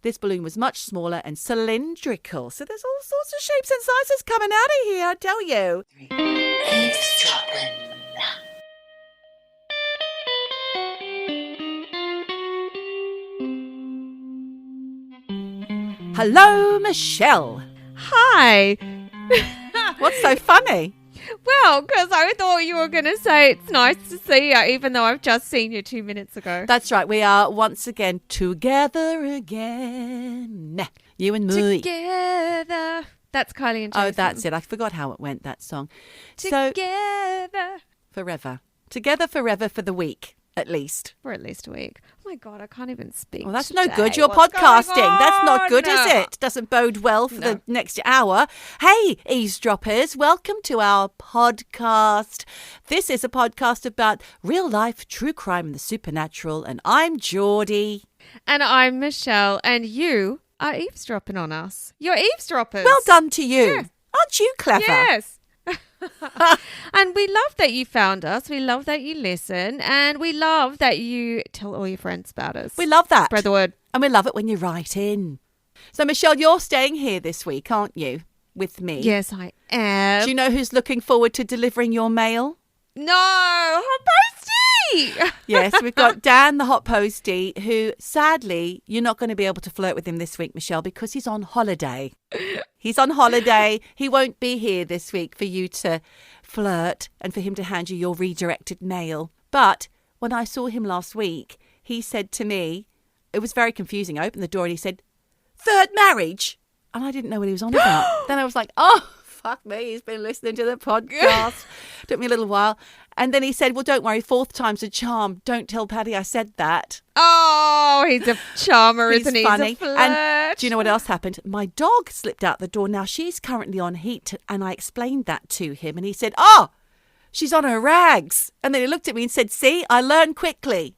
This balloon was much smaller and cylindrical. So there's all sorts of shapes and sizes coming out of here, I tell you. Eavesdroppin. Hello, Michelle. Hi. What's so funny? Well, because I thought you were going to say it's nice to see you, even though I've just seen you 2 minutes ago. That's right. We are once again together again. You and me. Together. That's Kylie and Jason. Oh, that's it. I forgot how it went, that song. Together. Forever. Together forever for the week, at least. For at least a week. Oh my God, I can't even speak. Well, that's today. no good. You're What's podcasting. going That's not good, on? is it? Doesn't bode well for the next hour. Hey, Eavesdroppers, welcome to our podcast. This is a podcast about real life, true crime, and the supernatural. And I'm Geordie. And I'm Michelle, and you are eavesdropping on us. You're eavesdroppers. Well done to you. Yes. Aren't you clever? Yes. And we love that you found us. We love that you listen. And we love that you tell all your friends about us. We love that. Spread the word. And we love it when you write in. So, Michelle, you're staying here this week, aren't you? With me. Yes, I am. Do you know who's looking forward to delivering your mail? No, Hot Postie! Yes, we've got Dan the Hot Postie, who sadly you're not going to be able to flirt with him this week, Michelle, because he's on holiday. He's on holiday. He won't be here this week for you to flirt and for him to hand you your redirected mail. But when I saw him last week, he said to me, it was very confusing. I opened the door and he said, "Third marriage?" And I didn't know what he was on about. Then I was like, oh, fuck me, he's been listening to the podcast. Took me a little while. And then he said, well, don't worry, fourth time's a charm. Don't tell Paddy I said that. Oh, he's a charmer, isn't he? Funny. He's a flirt. And do you know what else happened? My dog slipped out the door. Now, she's currently on heat. And I explained that to him. And he said, oh, she's on her rags. And then he looked at me and said, see, I learned quickly.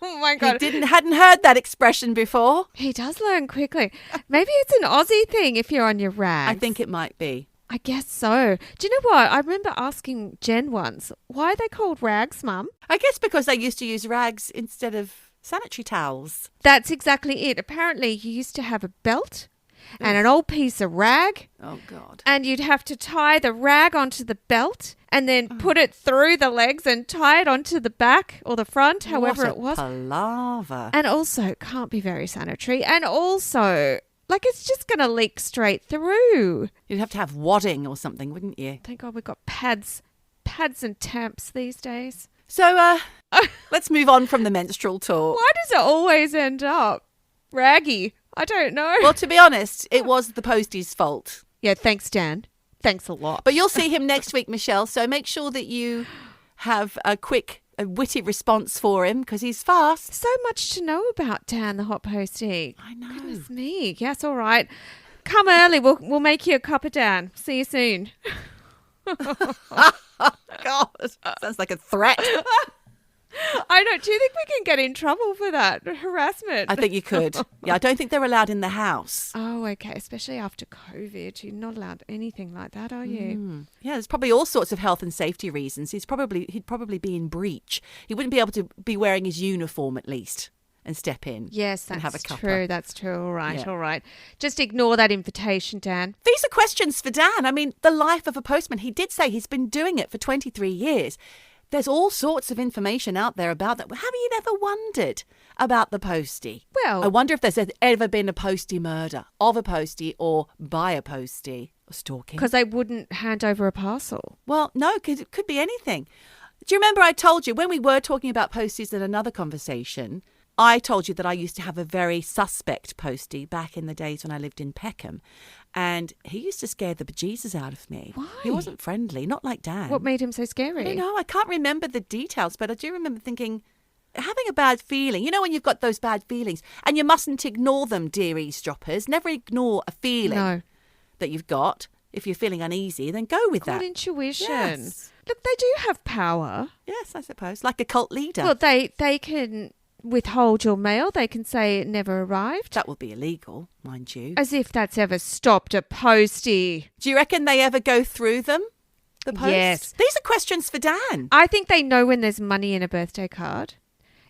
Oh, my God. He hadn't heard that expression before. He does learn quickly. Maybe it's an Aussie thing if you're on your rags. I think it might be. I guess so. Do you know what? I remember asking Jen once, why are they called rags, Mum? I guess because they used to use rags instead of sanitary towels. That's exactly it. Apparently, you used to have a belt and an old piece of rag. Oh, God. And you'd have to tie the rag onto the belt and then put it through the legs and tie it onto the back or the front, however it was. Palaver. And also, it can't be very sanitary. And also, like, it's just going to leak straight through. You'd have to have wadding or something, wouldn't you? Thank God we've got pads and tamps these days. So, let's move on from the menstrual talk. Why does it always end up raggy? I don't know. Well, to be honest, it was the postie's fault. Yeah, thanks, Dan. Thanks a lot. But you'll see him next week, Michelle, so make sure that you have a witty response for him because he's fast. So much to know about Dan the Hot Postie. I know. Goodness me. Yes, all right. Come early. We'll make you a cup of Dan. See you soon. God, sounds like a threat. I know. Do you think we can get in trouble for that? Harassment? I think you could. Yeah, I don't think they're allowed in the house. Oh, okay. Especially after COVID. You're not allowed anything like that, are you? Yeah, there's probably all sorts of health and safety reasons. He'd probably be in breach. He wouldn't be able to be wearing his uniform at least and step in. Yes, and have a that's cuppa. true. That's true. All right. Yeah. All right. Just ignore that invitation, Dan. These are questions for Dan. I mean, the life of a postman. He did say he's been doing it for 23 years. There's all sorts of information out there about that. Have you never wondered about the postie? Well, I wonder if there's ever been a postie murder of a postie or by a postie or stalking. because they wouldn't hand over a parcel. Well, no, because it could be anything. Do you remember I told you when we were talking about posties in another conversation, I told you that I used to have a very suspect postie back in the days when I lived in Peckham. And he used to scare the bejesus out of me. Why? He wasn't friendly, not like Dan. What made him so scary? I don't know. I can't remember the details, but I do remember thinking, having a bad feeling. You know when you've got those bad feelings, and you mustn't ignore them, dear eavesdroppers. Never ignore a feeling that you've got. If you're feeling uneasy, then go with that. Good intuition. Yes. Look, they do have power. Yes, I suppose. Like a cult leader. Well, they can withhold your mail. They can say it never arrived. That would be illegal, mind you. As if that's ever stopped a postie. Do you reckon they ever go through them? The post? Yes. These are questions for Dan. I think they know when there's money in a birthday card.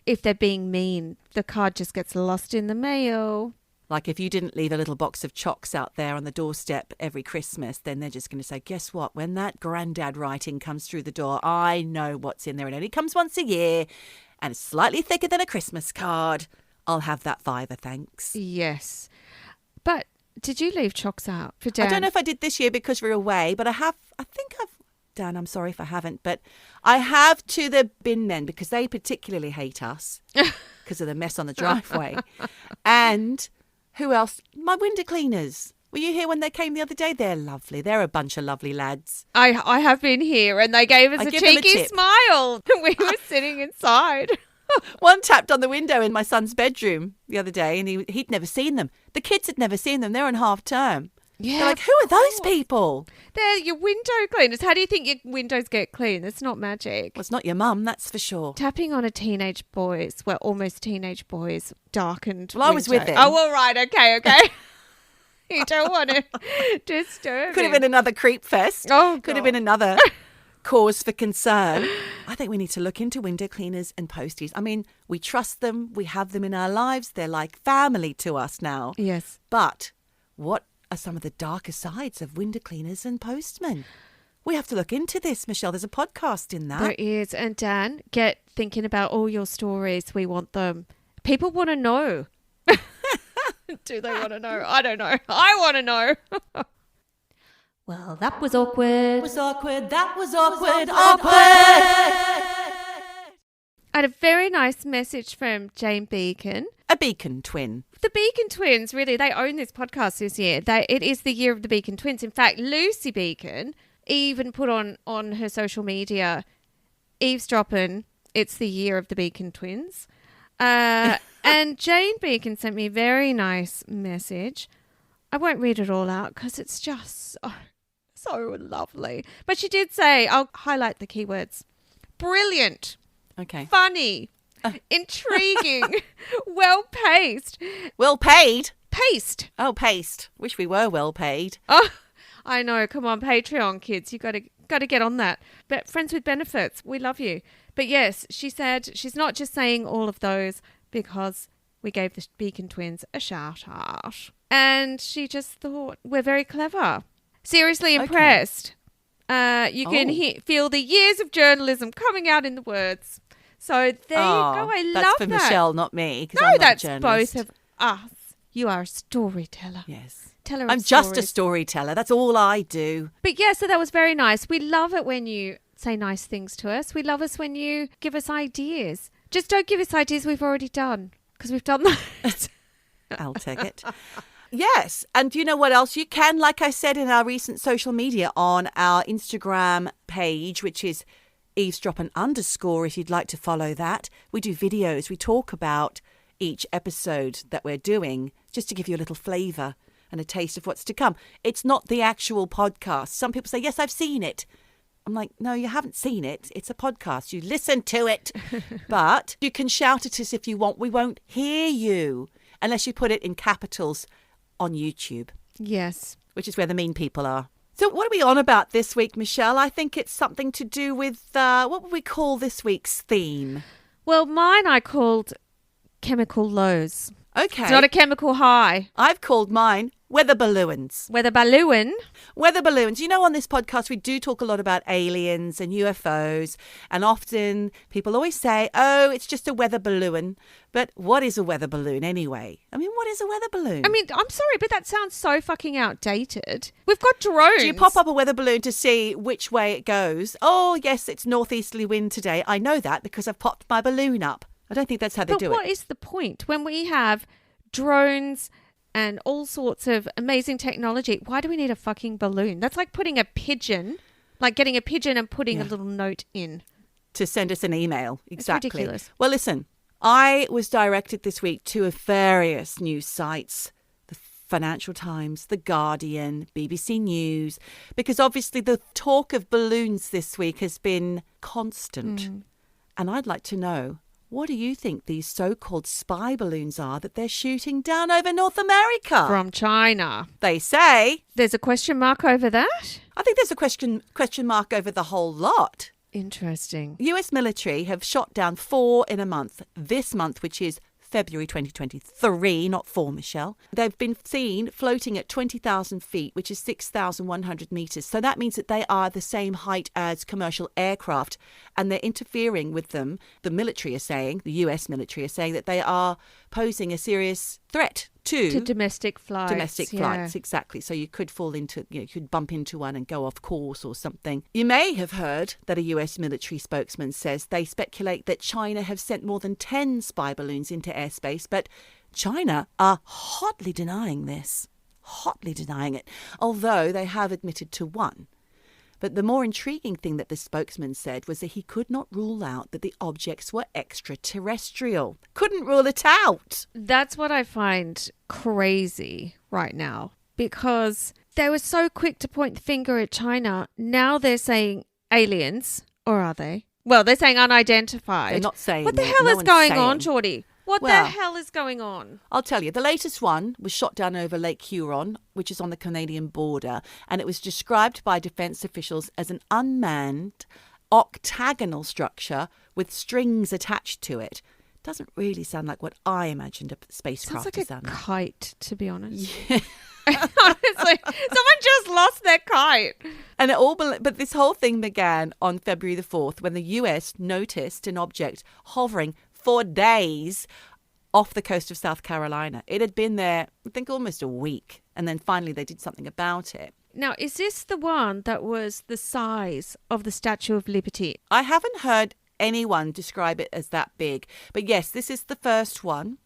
if they're being mean, the card just gets lost in the mail. Like if you didn't leave a little box of chocks out there on the doorstep every Christmas, then they're just going to say, guess what? When that granddad writing comes through the door, I know what's in there. It only comes once a year and it's slightly thicker than a Christmas card. I'll have that $5, thanks. Yes. But did you leave chocks out for Dan? I don't know if I did this year because we're away, but Dan, I'm sorry if I haven't, but I have to the bin men because they particularly hate us because of the mess on the driveway. And who else? My window cleaners. Were you here when they came the other day? They're lovely. They're a bunch of lovely lads. I have been here and they gave us a cheeky smile. We were sitting inside. One tapped on the window in my son's bedroom the other day and he'd never seen them. The kids had never seen them. They're on half term. Yeah, they're like, who are those people? They're your window cleaners. How do you think your windows get clean? It's not magic. Well, it's not your mum, that's for sure. Tapping on almost teenage boys, darkened Well, I was with them. Oh, well, right. Okay. You don't want to disturb Could have been another creep fest. Oh, Could have been another cause for concern. I think we need to look into window cleaners and posties. I mean, we trust them. We have them in our lives. They're like family to us now. Yes. But what are some of the darker sides of window cleaners and postmen? We have to look into this, Michelle. There's a podcast in that. There is. And Dan, get thinking about all your stories. We want them. People want to know. Do they want to know? I don't know. I want to know. Well, that was awkward. That was awkward. I had a very nice message from Jane Beacon. A Beacon twin. The Beacon twins, really, they own this podcast this year. It is the year of the Beacon twins. In fact, Lucy Beacon even put on her social media, Eavesdroppin, it's the year of the Beacon twins. And Jane Beacon sent me a very nice message. I won't read it all out because it's just so lovely. But she did say, I'll highlight the keywords. Brilliant. Okay. Funny. Intriguing. Well-paced. Well paid? Paced. Oh, paced. Wish we were well paid. Oh, I know. Come on, Patreon kids. You got to get on that. But friends with benefits, we love you. But yes, she said she's not just saying all of those because we gave the Beacon twins a shout out. And she just thought we're very clever. Seriously impressed. Okay. You can feel the years of journalism coming out in the words. So there you go. I love that. That's for Michelle, not me. No, I'm not that's a journalist. both of us. You are a storyteller. Yes. Teller of I'm just a stories. storyteller. That's all I do. But yeah, so that was very nice. We love it when you say nice things to us. We love us when you give us ideas. Just don't give us ideas we've already done because we've done that. I'll take it. Yes. And you know what else? You can, like I said in our recent social media on our Instagram page, which is Eavesdroppin _ if you'd like to follow that. We do videos. We talk about each episode that we're doing just to give you a little flavour and a taste of what's to come. It's not the actual podcast. Some people say, yes, I've seen it. I'm like, no, you haven't seen it. It's a podcast. You listen to it. But you can shout at us if you want. We won't hear you unless you put it in capitals on YouTube. Yes. Which is where the mean people are. So what are we on about this week, Michelle? I think it's something to do with, what would we call this week's theme? Well, mine I called chemical lows. Okay. It's not a chemical high. I've called mine weather balloons. Weather balloon. Weather balloons. You know, on this podcast, we do talk a lot about aliens and UFOs. And often people always say, oh, it's just a weather balloon. But what is a weather balloon anyway? I mean, what is a weather balloon? I mean, I'm sorry, but that sounds so fucking outdated. We've got drones. Do you pop up a weather balloon to see which way it goes? Oh, yes, it's northeasterly wind today. I know that because I've popped my balloon up. I don't think that's how they do it. But what is the point? When we have drones and all sorts of amazing technology, why do we need a fucking balloon? That's like putting a pigeon, like getting a pigeon and putting a little note in. To send us an email. Exactly. It's ridiculous. Well, listen, I was directed this week to various news sites, the Financial Times, The Guardian, BBC News, because obviously the talk of balloons this week has been constant. And I'd like to know, what do you think these so-called spy balloons are that they're shooting down over North America? From China. They say. There's a question mark over that? I think there's a question mark over the whole lot. Interesting. US military have shot down 4 in a month. This month, which is February 2023, not 4, Michelle. They've been seen floating at 20,000 feet, which is 6,100 meters. So that means that they are the same height as commercial aircraft, and they're interfering with them. The military are saying, the US military are saying that they are posing a serious threat to domestic flights. Domestic flights, exactly. So you could fall into, you could bump into one and go off course or something. You may have heard that a US military spokesman says they speculate that China have sent more than 10 spy balloons into airspace, but China are hotly denying this. Hotly denying it, although they have admitted to one. But the more intriguing thing that the spokesman said was that he could not rule out that the objects were extraterrestrial. Couldn't rule it out. That's what I find crazy right now, because they were so quick to point the finger at China. Now they're saying aliens, or are they? Well, they're saying unidentified. They're not saying what the it. hell No is going saying. on, Geordie? What the hell is going on? I'll tell you. The latest one was shot down over Lake Huron, which is on the Canadian border, and it was described by defence officials as an unmanned octagonal structure with strings attached to it. Doesn't really sound like what I imagined a spacecraft to sound like. like. Kite, to be honest. Yeah. Honestly, someone just lost their kite. And but this whole thing began on February the 4th when the US noticed an object hovering for days off the coast of South Carolina. It had been there, I think, almost a week. And then finally they did something about it. Now, is this the one that was the size of the Statue of Liberty? I haven't heard anyone describe it as that big. But yes, this is the first one,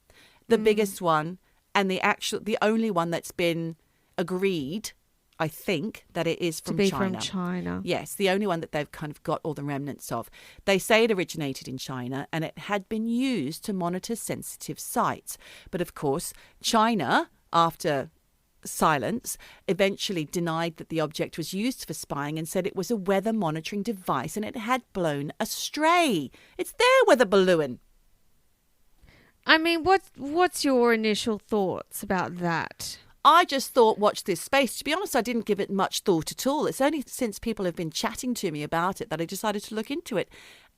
the biggest one, and the only one that's been agreed, I think, that it is from China. To be from China. Yes, the only one that they've kind of got all the remnants of. They say it originated in China and it had been used to monitor sensitive sites. But of course, China, after silence, eventually denied that the object was used for spying and said it was a weather monitoring device and it had blown astray. It's their weather balloon. I mean, what's your initial thoughts about that? I just thought, watch this space. To be honest, I didn't give it much thought at all. It's only since people have been chatting to me about it that I decided to look into it.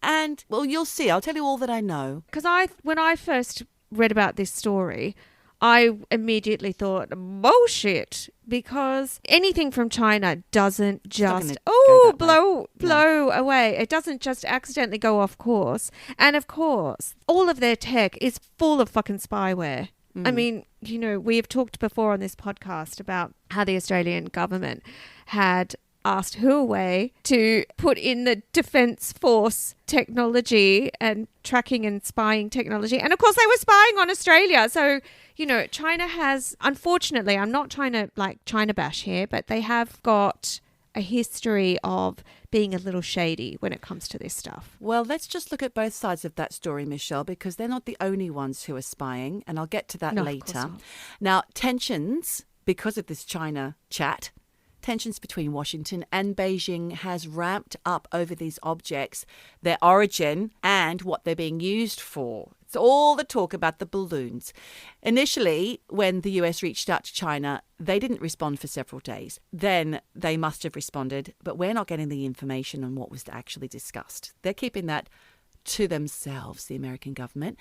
And, well, you'll see. I'll tell you all that I know. Because when I first read about this story, I immediately thought, bullshit, because anything from China doesn't just, blow away. It doesn't just accidentally go off course. And, of course, all of their tech is full of fucking spyware. I mean, we have talked before on this podcast about how the Australian government had asked Huawei to put in the Defence Force technology and tracking and spying technology. And, of course, they were spying on Australia. So, China has, unfortunately, I'm not trying to, China bash here, but they have got a history of being a little shady when it comes to this stuff. Well, let's just look at both sides of that story, Michelle, because they're not the only ones who are spying, and I'll get to that later. Now, tensions, because of this China chat, tensions between Washington and Beijing has ramped up over these objects, their origin, and what they're being used for. It's all the talk about the balloons. Initially, when the US reached out to China, they didn't respond for several days. Then they must have responded, but we're not getting the information on what was actually discussed. They're keeping that to themselves, the American government.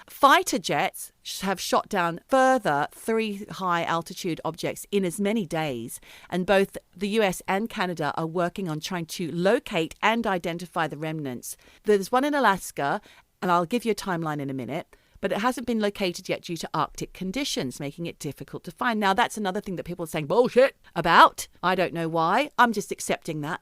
Fighter jets have shot down further 3 high-altitude objects in as many days, and both the US and Canada are working on trying to locate and identify the remnants. There's one in Alaska, and I'll give you a timeline in a minute, but it hasn't been located yet due to Arctic conditions, making it difficult to find. Now, that's another thing that people are saying bullshit about. I don't know why. I'm just accepting that.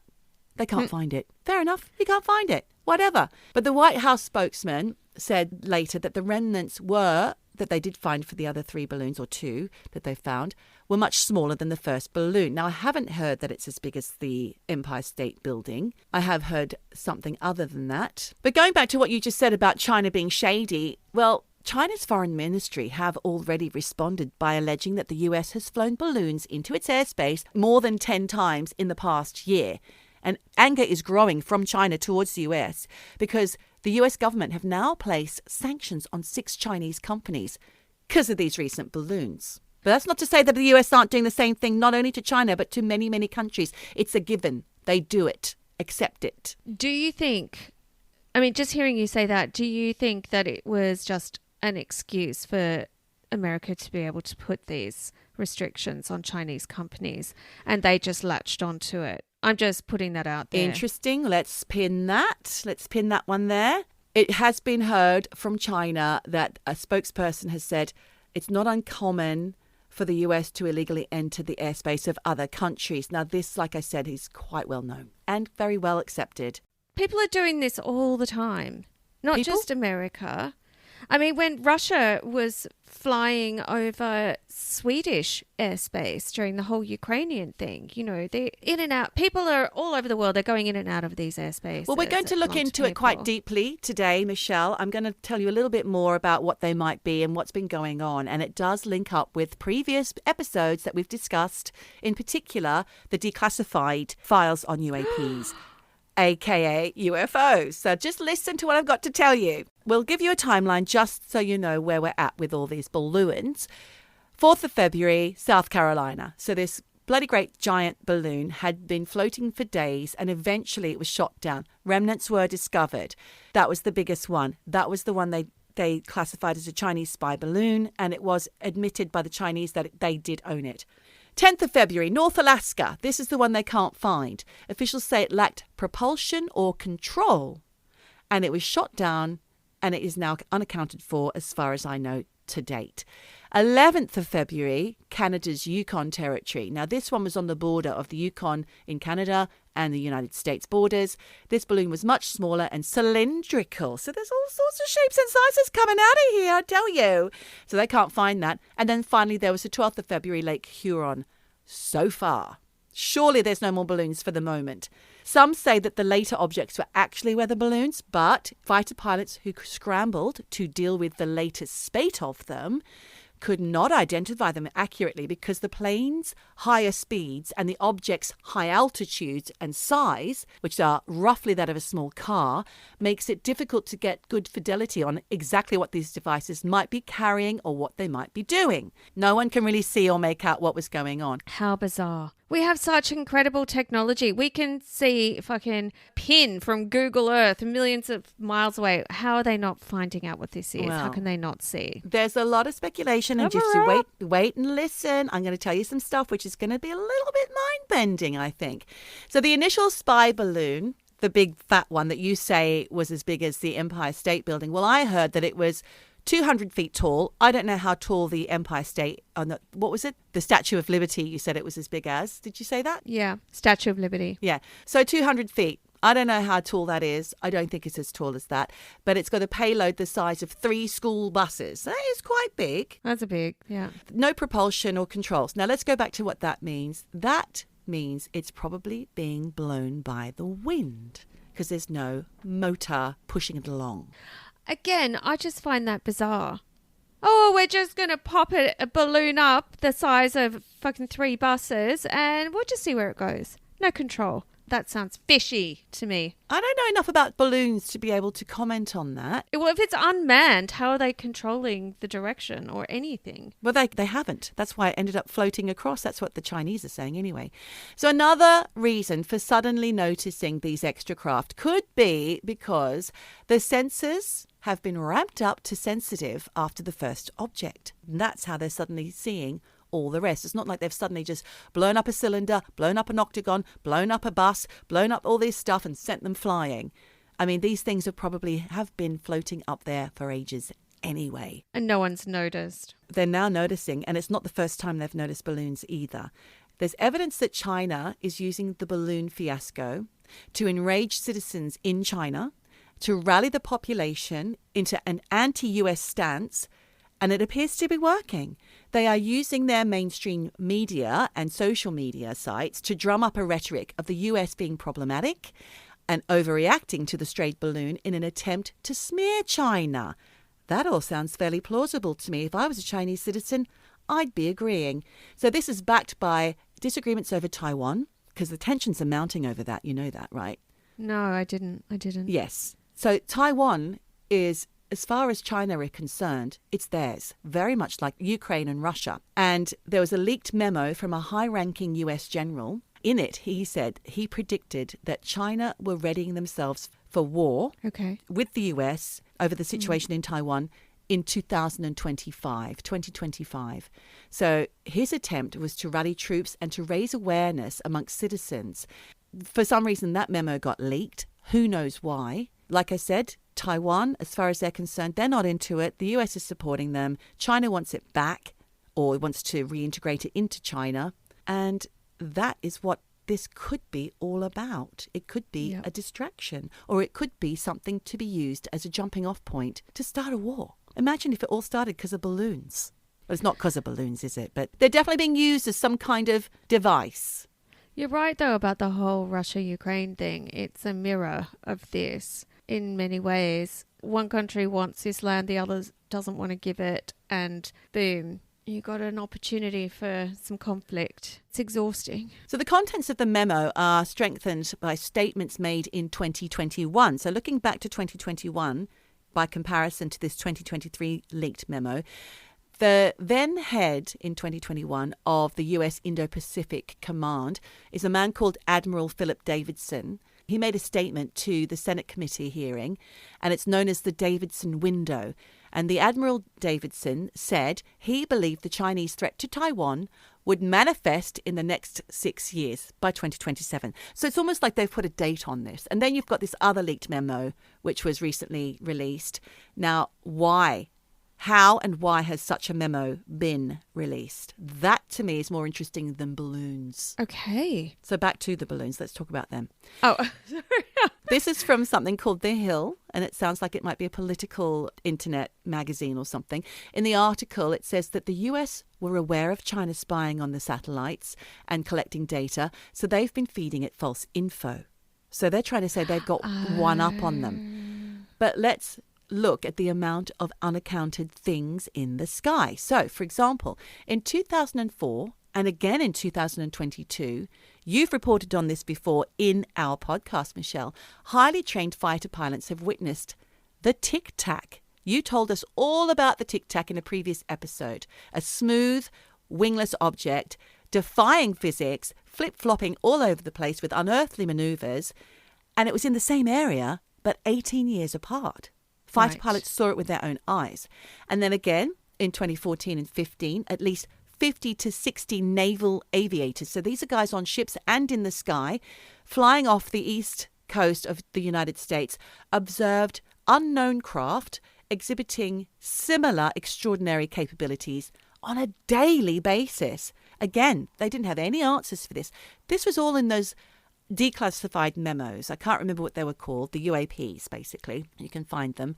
They can't find it. Fair enough. You can't find it. Whatever. But the White House spokesman said later that the remnants that they did find for the other 3 balloons, or 2 that they found, were much smaller than the first balloon. Now, I haven't heard that it's as big as the Empire State Building. I have heard something other than that. But going back to what you just said about China being shady, well, China's foreign ministry have already responded by alleging that the US has flown balloons into its airspace more than 10 times in the past year. And anger is growing from China towards the US because the US government have now placed sanctions on 6 Chinese companies because of these recent balloons. But that's not to say that the US aren't doing the same thing, not only to China, but to many, many countries. It's a given. They do it. accept it. Do you think, I mean, just hearing you say that, do you think that it was just an excuse for America to be able to put these restrictions on Chinese companies and they just latched onto it? I'm just putting that out there. Interesting. Let's pin that. Let's pin that one there. It has been heard from China that a spokesperson has said it's not uncommon for the US to illegally enter the airspace of other countries. Now, this, like I said, is quite well known and very well accepted. People are doing this all the time, not just America. I mean, when Russia was flying over Swedish airspace during the whole Ukrainian thing, you know, they're in and out. People are all over the world. They're going in and out of these airspaces. Well, we're going to look into it quite deeply today, Michelle. I'm going to tell you a little bit more about what they might be and what's been going on. And it does link up with previous episodes that we've discussed, in particular, the declassified files on UAPs. AKA UFOs. So just listen to what I've got to tell you. We'll give you a timeline just so you know where we're at with all these balloons. 4th of February, South Carolina. So this bloody great giant balloon had been floating for days and eventually it was shot down. Remnants were discovered. That was the biggest one. That was the one they classified as a Chinese spy balloon, and it was admitted by the Chinese that they did own it. 10th of February, North Alaska. This is the one they can't find. Officials say it lacked propulsion or control, and it was shot down, and it is now unaccounted for as far as I know to date. 11th of February, Canada's Yukon Territory. Now, this one was on the border of the Yukon in Canada and the United States borders. This balloon was much smaller and cylindrical. So there's all sorts of shapes and sizes coming out of here, I tell you. So they can't find that. And then finally, there was the 12th of February, Lake Huron. So far, surely there's no more balloons for the moment. Some say that the later objects were actually weather balloons, but fighter pilots who scrambled to deal with the latest spate of them could not identify them accurately because the plane's higher speeds and the object's high altitudes and size, which are roughly that of a small car, makes it difficult to get good fidelity on exactly what these devices might be carrying or what they might be doing. No one can really see or make out what was going on. How bizarre. We have such incredible technology. We can see fucking pin from Google Earth millions of miles away. How are they not finding out what this is? Well, how can they not see? There's a lot of speculation, and just wait and listen. I'm going to tell you some stuff which is going to be a little bit mind-bending, I think. So the initial spy balloon, the big fat one that you say was as big as the Empire State Building, well, I heard that it was 200 feet tall. I don't know how tall the Empire State, what was it? The Statue of Liberty, you said it was as big as. Did you say that? Yeah, Statue of Liberty. Yeah, so 200 feet. I don't know how tall that is. I don't think it's as tall as that. But it's got a payload the size of 3 school buses. That is quite big. That's a big, yeah. No propulsion or controls. Now, let's go back to what that means. That means it's probably being blown by the wind because there's no motor pushing it along. Again, I just find that bizarre. Oh, we're just going to pop a balloon up the size of fucking 3 buses and we'll just see where it goes. No control. That sounds fishy to me. I don't know enough about balloons to be able to comment on that. Well, if it's unmanned, how are they controlling the direction or anything? Well, they haven't. That's why it ended up floating across. That's what the Chinese are saying anyway. So another reason for suddenly noticing these extra craft could be because the sensors have been ramped up to sensitive after the first object. And that's how they're suddenly seeing all the rest. It's not like they've suddenly just blown up a cylinder, blown up an octagon, blown up a bus, blown up all this stuff and sent them flying. I mean, these things have been floating up there for ages anyway. And no one's noticed. They're now noticing, and it's not the first time they've noticed balloons either. There's evidence that China is using the balloon fiasco to enrage citizens in China, to rally the population into an anti-US stance, and it appears to be working. They are using their mainstream media and social media sites to drum up a rhetoric of the US being problematic and overreacting to the strayed balloon in an attempt to smear China. That all sounds fairly plausible to me. If I was a Chinese citizen, I'd be agreeing. So this is backed by disagreements over Taiwan, because the tensions are mounting over that. You know that, right? No, I didn't. Yes. So Taiwan is, as far as China are concerned, it's theirs, very much like Ukraine and Russia. And there was a leaked memo from a high-ranking US general in it, he said he predicted that China were readying themselves for war with the US over the situation in Taiwan in 2025. So his attempt was to rally troops and to raise awareness amongst citizens. For some reason, that memo got leaked. Who knows why? Like I said, Taiwan, as far as they're concerned, they're not into it. The US is supporting them. China wants it back, or wants to reintegrate it into China. And that is what this could be all about. It could be a distraction, or it could be something to be used as a jumping off point to start a war. Imagine if it all started because of balloons. Well, it's not because of balloons, is it? But they're definitely being used as some kind of device. You're right, though, about the whole Russia-Ukraine thing. It's a mirror of this in many ways. One country wants this land, the other doesn't want to give it, and boom, you got an opportunity for some conflict. It's exhausting. So the contents of the memo are strengthened by statements made in 2021. So looking back to 2021, by comparison to this 2023 leaked memo, the then head in 2021 of the US Indo-Pacific Command is a man called Admiral Philip Davidson. He made a statement to the Senate committee hearing, and it's known as the Davidson window. And the Admiral Davidson said he believed the Chinese threat to Taiwan would manifest in the next 6 years, by 2027. So it's almost like they've put a date on this. And then you've got this other leaked memo, which was recently released. Now, why? How and why has such a memo been released? That, to me, is more interesting than balloons. Okay. So back to the balloons. Let's talk about them. Oh, sorry. This is from something called The Hill, and it sounds like it might be a political internet magazine or something. In the article, it says that the US were aware of China spying on the satellites and collecting data, so they've been feeding it false info. So they're trying to say they've got one up on them. But let's look at the amount of unaccounted things in the sky. So, for example, in 2004 and again in 2022, you've reported on this before in our podcast, Michelle, highly trained fighter pilots have witnessed the tic-tac. You told us all about the tic-tac in a previous episode, a smooth, wingless object defying physics, flip-flopping all over the place with unearthly maneuvers, and it was in the same area, but 18 years apart. Fighter pilots saw it with their own eyes. And then again, in 2014 and 15, at least 50 to 60 naval aviators, so these are guys on ships and in the sky, flying off the east coast of the United States, observed unknown craft exhibiting similar extraordinary capabilities on a daily basis. Again, they didn't have any answers for this. This was all in those declassified memos. I can't remember what they were called, the UAPs, basically. You can find them.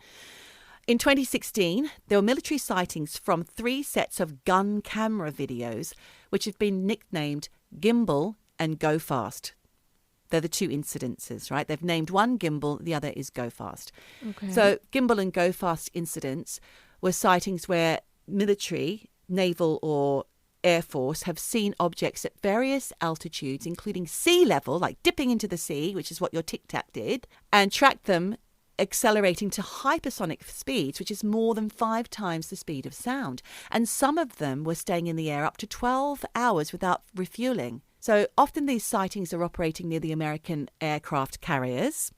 In 2016, there were military sightings from 3 sets of gun camera videos, which have been nicknamed Gimbal and Go Fast. They're the 2 incidences, right? They've named one Gimbal, the other is Go Fast. Okay. So Gimbal and Go Fast incidents were sightings where military, naval or Air Force have seen objects at various altitudes, including sea level, like dipping into the sea, which is what your tic-tac did, and tracked them accelerating to hypersonic speeds, which is more than 5 times the speed of sound. And some of them were staying in the air up to 12 hours without refueling. So often these sightings are operating near the American aircraft carriers.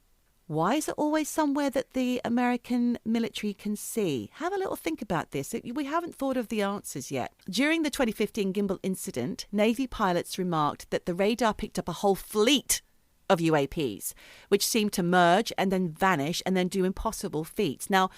Why is it always somewhere that the American military can see? Have a little think about this. We haven't thought of the answers yet. During the 2015 gimbal incident, Navy pilots remarked that the radar picked up a whole fleet of UAPs, which seemed to merge and then vanish and then do impossible feats. Now,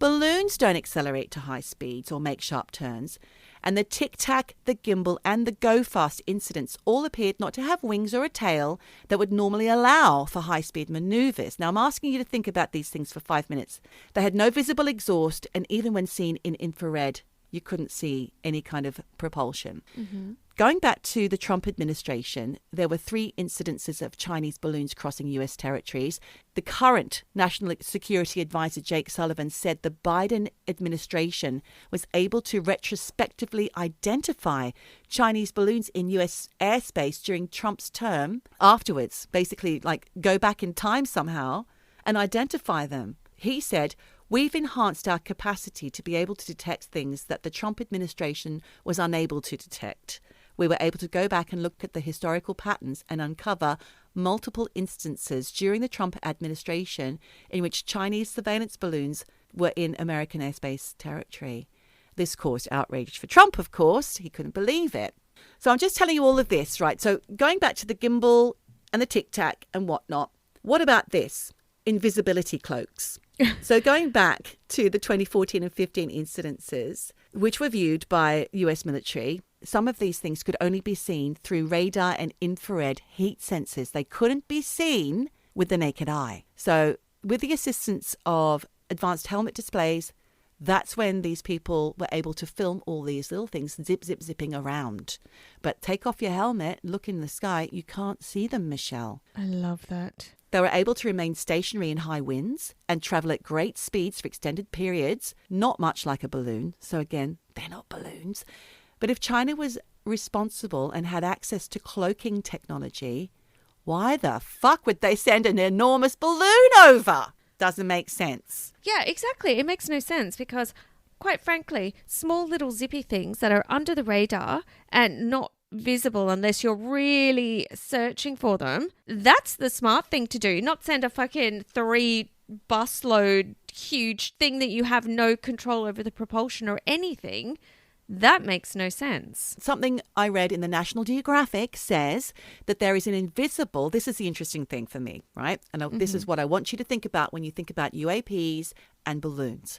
balloons don't accelerate to high speeds or make sharp turns. And the tic-tac, the gimbal and the go-fast incidents all appeared not to have wings or a tail that would normally allow for high-speed maneuvers. Now, I'm asking you to think about these things for 5 minutes. They had no visible exhaust, and even when seen in infrared, you couldn't see any kind of propulsion. Mm-hmm. Going back to the Trump administration, there were 3 incidences of Chinese balloons crossing U.S. territories. The current National Security Advisor, Jake Sullivan, said the Biden administration was able to retrospectively identify Chinese balloons in U.S. airspace during Trump's term afterwards, basically like go back in time somehow and identify them. He said, "We've enhanced our capacity to be able to detect things that the Trump administration was unable to detect. we were able to go back and look at the historical patterns and uncover multiple instances during the Trump administration in which Chinese surveillance balloons were in American airspace territory. This caused outrage for Trump, of course. He couldn't believe it. So I'm just telling you all of this, right? So going back to the gimbal and the tic-tac and whatnot, what about this? Invisibility cloaks. So going back to the 2014 and 15 incidences, which were viewed by US military, some of these things could only be seen through radar and infrared heat sensors. They couldn't be seen with the naked eye. So with the assistance of advanced helmet displays, that's when these people were able to film all these little things zipping around. But take off your helmet, look in the sky, you can't see them, Michelle. I love that. They were able to remain stationary in high winds and travel at great speeds for extended periods, not much like a balloon. So again, they're not balloons. But if China was responsible and had access to cloaking technology, why the fuck would they send an enormous balloon over? Doesn't make sense. Yeah, exactly. It makes no sense because, quite frankly, small little zippy things that are under the radar and not visible unless you're really searching for them, that's the smart thing to do. Not send a fucking 3 busload huge thing that you have no control over the propulsion or anything. That makes no sense. Something I read in the National Geographic says that there is an invisible, this is the interesting thing for me, right? And this is what I want you to think about when you think about UAPs and balloons.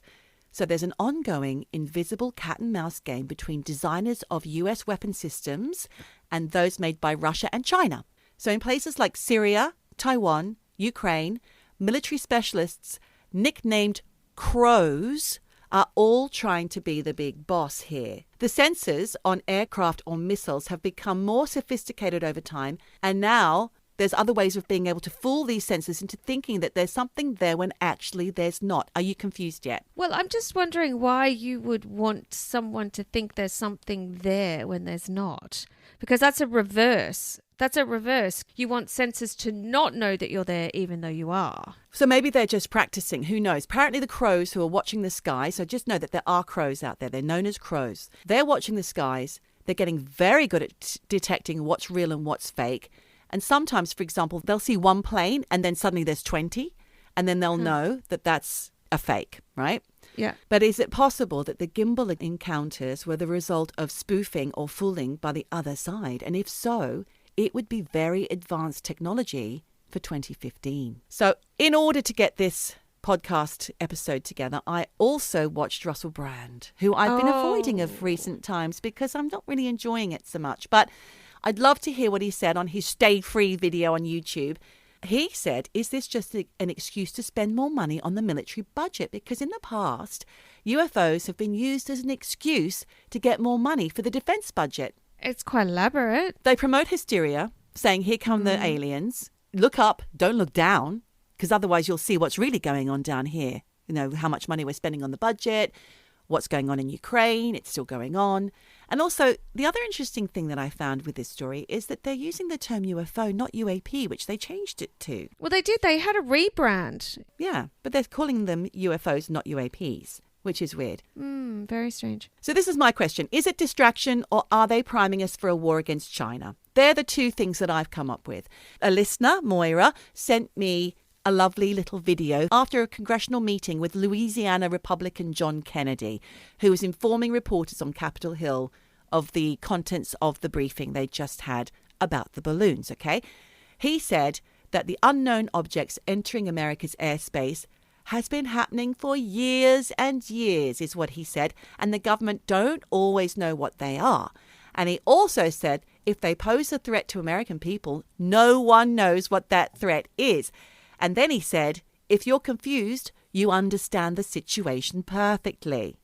So there's an ongoing invisible cat and mouse game between designers of US weapon systems and those made by Russia and China. So in places like Syria, Taiwan, Ukraine, military specialists nicknamed crows are all trying to be the big boss here. The sensors on aircraft or missiles have become more sophisticated over time, and now there's other ways of being able to fool these sensors into thinking that there's something there when actually there's not. Are you confused yet? Well, I'm just wondering why you would want someone to think there's something there when there's not. Because that's a reverse. That's a reverse. You want sensors to not know that you're there even though you are. So maybe they're just practicing. Who knows? Apparently the crows who are watching the sky, so just know that there are crows out there. They're known as crows. They're watching the skies. They're getting very good at detecting what's real and what's fake. And sometimes, for example, they'll see one plane and then suddenly there's 20 and then they'll know that that's a fake, right? Yeah. But is it possible that the gimbal encounters were the result of spoofing or fooling by the other side? And if so, it would be very advanced technology for 2015. So in order to get this podcast episode together, I also watched Russell Brand, who I've been avoiding of recent times because I'm not really enjoying it so much. But I'd love to hear what he said on his Stay Free video on YouTube. He said, is this just an excuse to spend more money on the military budget? Because in the past, UFOs have been used as an excuse to get more money for the defense budget. It's quite elaborate. They promote hysteria, saying, here come the aliens. Look up, don't look down, because otherwise you'll see what's really going on down here. You know, how much money we're spending on the budget, what's going on in Ukraine, it's still going on. And also, the other interesting thing that I found with this story is that they're using the term UFO, not UAP, which they changed it to. Well, they did. They had a rebrand. Yeah, but they're calling them UFOs, not UAPs, which is weird. Very strange. So this is my question. Is it distraction or are they priming us for a war against China? They're the two things that I've come up with. A listener, Moira, sent me a lovely little video after a congressional meeting with Louisiana Republican John Kennedy, who was informing reporters on Capitol Hill of the contents of the briefing they just had about the balloons, okay? He said that the unknown objects entering America's airspace has been happening for years and years, is what he said, and the government don't always know what they are. And he also said if they pose a threat to American people, no one knows what that threat is. And then he said, if you're confused, you understand the situation perfectly.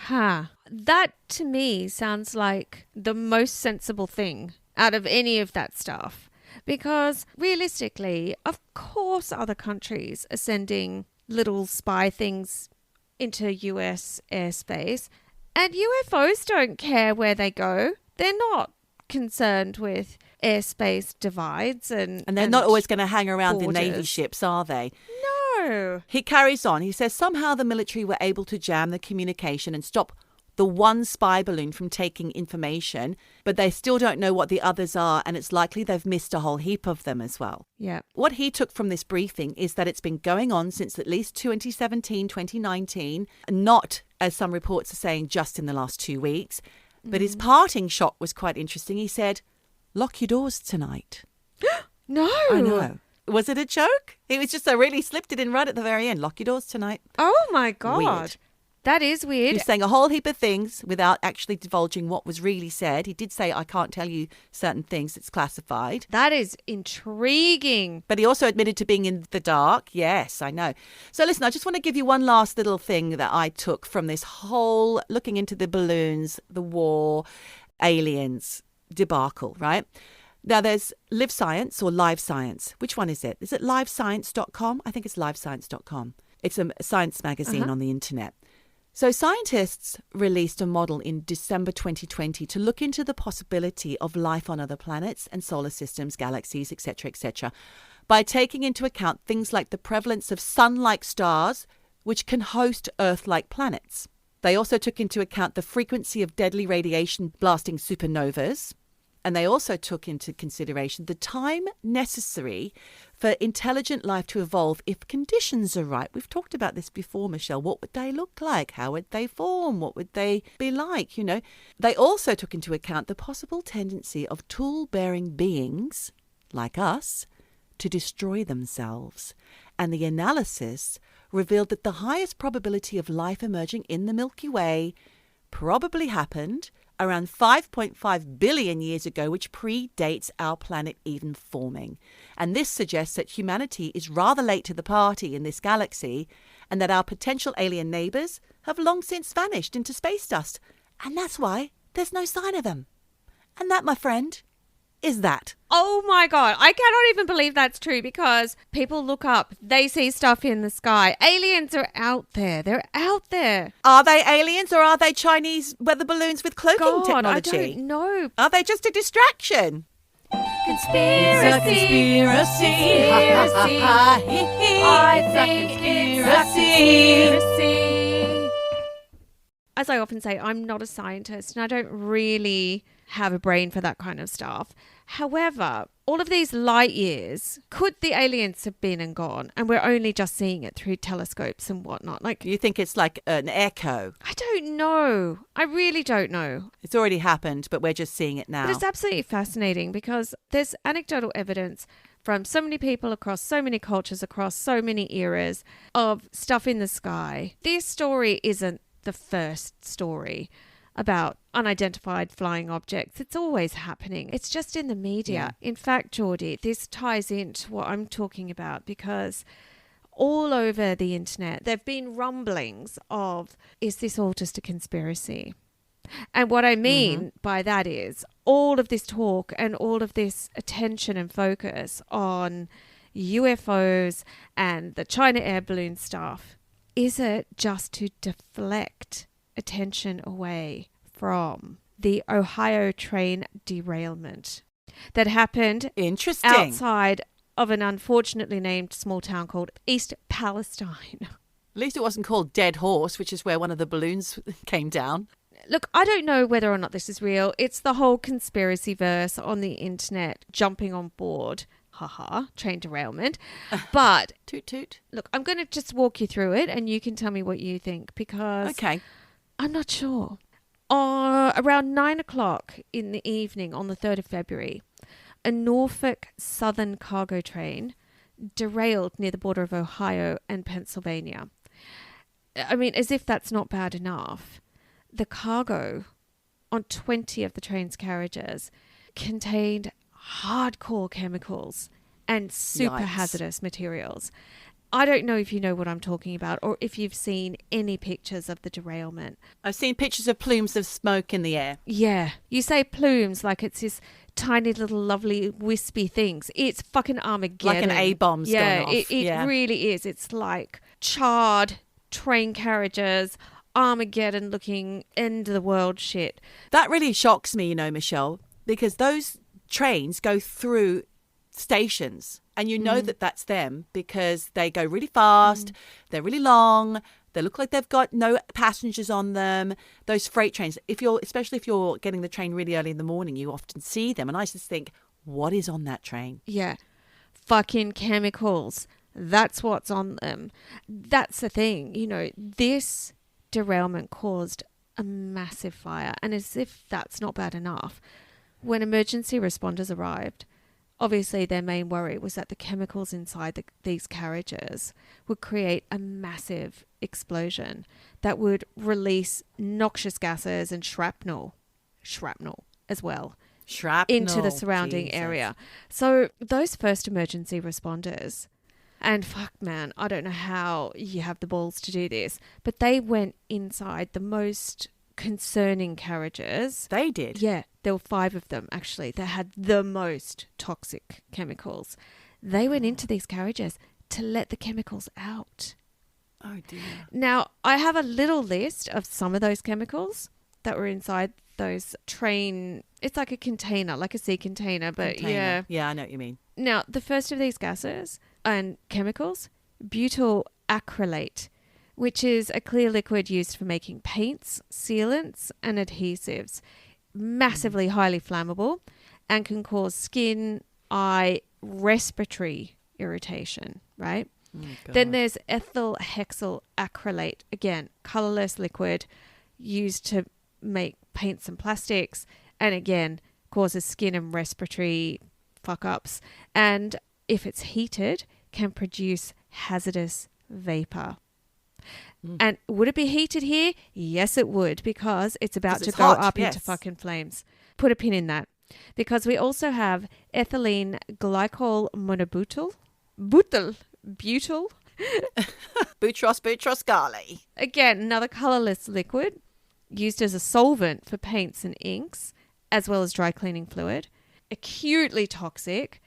That to me sounds like the most sensible thing out of any of that stuff. Because realistically, of course other countries are sending little spy things into US airspace. And UFOs don't care where they go. They're not concerned with airspace divides and they're not always going to hang around borders. the Navy ships, are they? No. He carries on. He says somehow the military were able to jam the communication and stop the one spy balloon from taking information, but they still don't know what the others are, and it's likely they've missed a whole heap of them as well. Yeah. What he took from this briefing is that it's been going on since at least 2017, 2019, not, as some reports are saying, just in the last 2 weeks. But his parting shot was quite interesting. He said, "Lock your doors tonight." No. I know. Was it a joke? He was just really slipped it in right at the very end. "Lock your doors tonight." Oh, my God. Weird. That is weird. He was saying a whole heap of things without actually divulging what was really said. He did say, "I can't tell you certain things. It's classified." That is intriguing. But he also admitted to being in the dark. Yes, I know. So listen, I just want to give you one last little thing that I took from this whole looking into the balloons, the war, aliens debacle, right? Now, there's Live Science or Live Science. Which one is it? Is it livescience.com? I think it's livescience.com. It's a science magazine on the internet. So scientists released a model in December 2020 to look into the possibility of life on other planets and solar systems, galaxies, etc., by taking into account things like the prevalence of sun-like stars, which can host Earth-like planets. They also took into account the frequency of deadly radiation blasting supernovas. And they also took into consideration the time necessary for intelligent life to evolve if conditions are right. We've talked about this before, Michelle. What would they look like? How would they form? What would they be like? You know, they also took into account the possible tendency of tool-bearing beings like us to destroy themselves. And the analysis revealed that the highest probability of life emerging in the Milky Way probably happened around 5.5 billion years ago, which predates our planet even forming. And this suggests that humanity is rather late to the party in this galaxy, and that our potential alien neighbours have long since vanished into space dust. And that's why there's no sign of them. And that, my friend, is that. Oh my God. I cannot even believe that's true, because people look up, they see stuff in the sky. Aliens are out there. They're out there. Are they aliens or are they Chinese weather balloons with cloaking God, technology? I don't know. Are they just a distraction? Conspiracy. Conspiracy. I think it's a conspiracy. As I often say, I'm not a scientist and I don't really have a brain for that kind of stuff. However, all of these light years, could the aliens have been and gone and we're only just seeing it through telescopes and whatnot? Like, You think it's like an echo? I don't know. I really don't know. It's already happened, but we're just seeing it now. But it's absolutely fascinating because there's anecdotal evidence from so many people across so many cultures, across so many eras of stuff in the sky. This story isn't the first story about unidentified flying objects. It's always happening. It's just in the media. Yeah. In fact, Geordie, this ties into what I'm talking about, because all over the internet, there have been rumblings of, is this all just a conspiracy? And what I mean by that is all of this talk and all of this attention and focus on UFOs and the China air balloon stuff. Is it just to deflect attention away from the Ohio train derailment that happened Interesting. outside of an unfortunately named small town called East Palestine? At least it wasn't called Dead Horse, which is where one of the balloons came down. Look, I don't know whether or not this is real. It's the whole conspiracy verse on the internet jumping on board. Haha, train derailment. But Toot toot. look, I'm going to just walk you through it and you can tell me what you think, because Okay. I'm not sure. Around 9 o'clock in the evening on the 3rd of February, a Norfolk Southern cargo train derailed near the border of Ohio and Pennsylvania. I mean, as if that's not bad enough, the cargo on 20 of the train's carriages contained hardcore chemicals and super Yikes. hazardous materials. I don't know if you know what I'm talking about or if you've seen any pictures of the derailment. I've seen pictures of plumes of smoke in the air. Yeah, you say plumes like it's this tiny little lovely wispy things. It's fucking Armageddon. Like an A-bomb's yeah, gone off. It really is. It's like charred train carriages, Armageddon looking end of the world shit. That really shocks me, Michelle, because those trains go through stations and you know that that's them because they go really fast, they're really long, They look like they've got no passengers on them. Those freight trains, especially if you're getting the train really early in the morning, you often see them. And I just think, what is on that train? Yeah. Fucking chemicals. That's what's on them. That's the thing. You know, this derailment caused a massive fire. And as if that's not bad enough, when emergency responders arrived, obviously their main worry was that the chemicals inside these carriages would create a massive explosion that would release noxious gases and shrapnel as well. Into the surrounding area. So those first emergency responders, and fuck man, I don't know how you have the balls to do this, but they went inside the most concerning carriages. They did? Yeah, there were 5 of them actually that had the most toxic chemicals. They went into these carriages to let the chemicals out. Oh dear. Now, I have a little list of some of those chemicals that were inside those train. It's like a container, like a sea container, but yeah. Yeah, I know what you mean. Now, the first of these gases and chemicals, butyl acrylate, which is a clear liquid used for making paints, sealants, and adhesives. Massively highly flammable and can cause skin, eye, respiratory irritation, right? Then there's ethyl hexyl acrylate, again, colorless liquid used to make paints and plastics, and again causes skin and respiratory fuck-ups, and if it's heated can produce hazardous vapor. And would it be heated here? Yes, it would, because it's about to go up into fucking flames. Put a pin in that. Because we also have ethylene glycol monobutyl. Butyl. Boutros Ghali. Again, another colorless liquid used as a solvent for paints and inks, as well as dry cleaning fluid. Acutely toxic,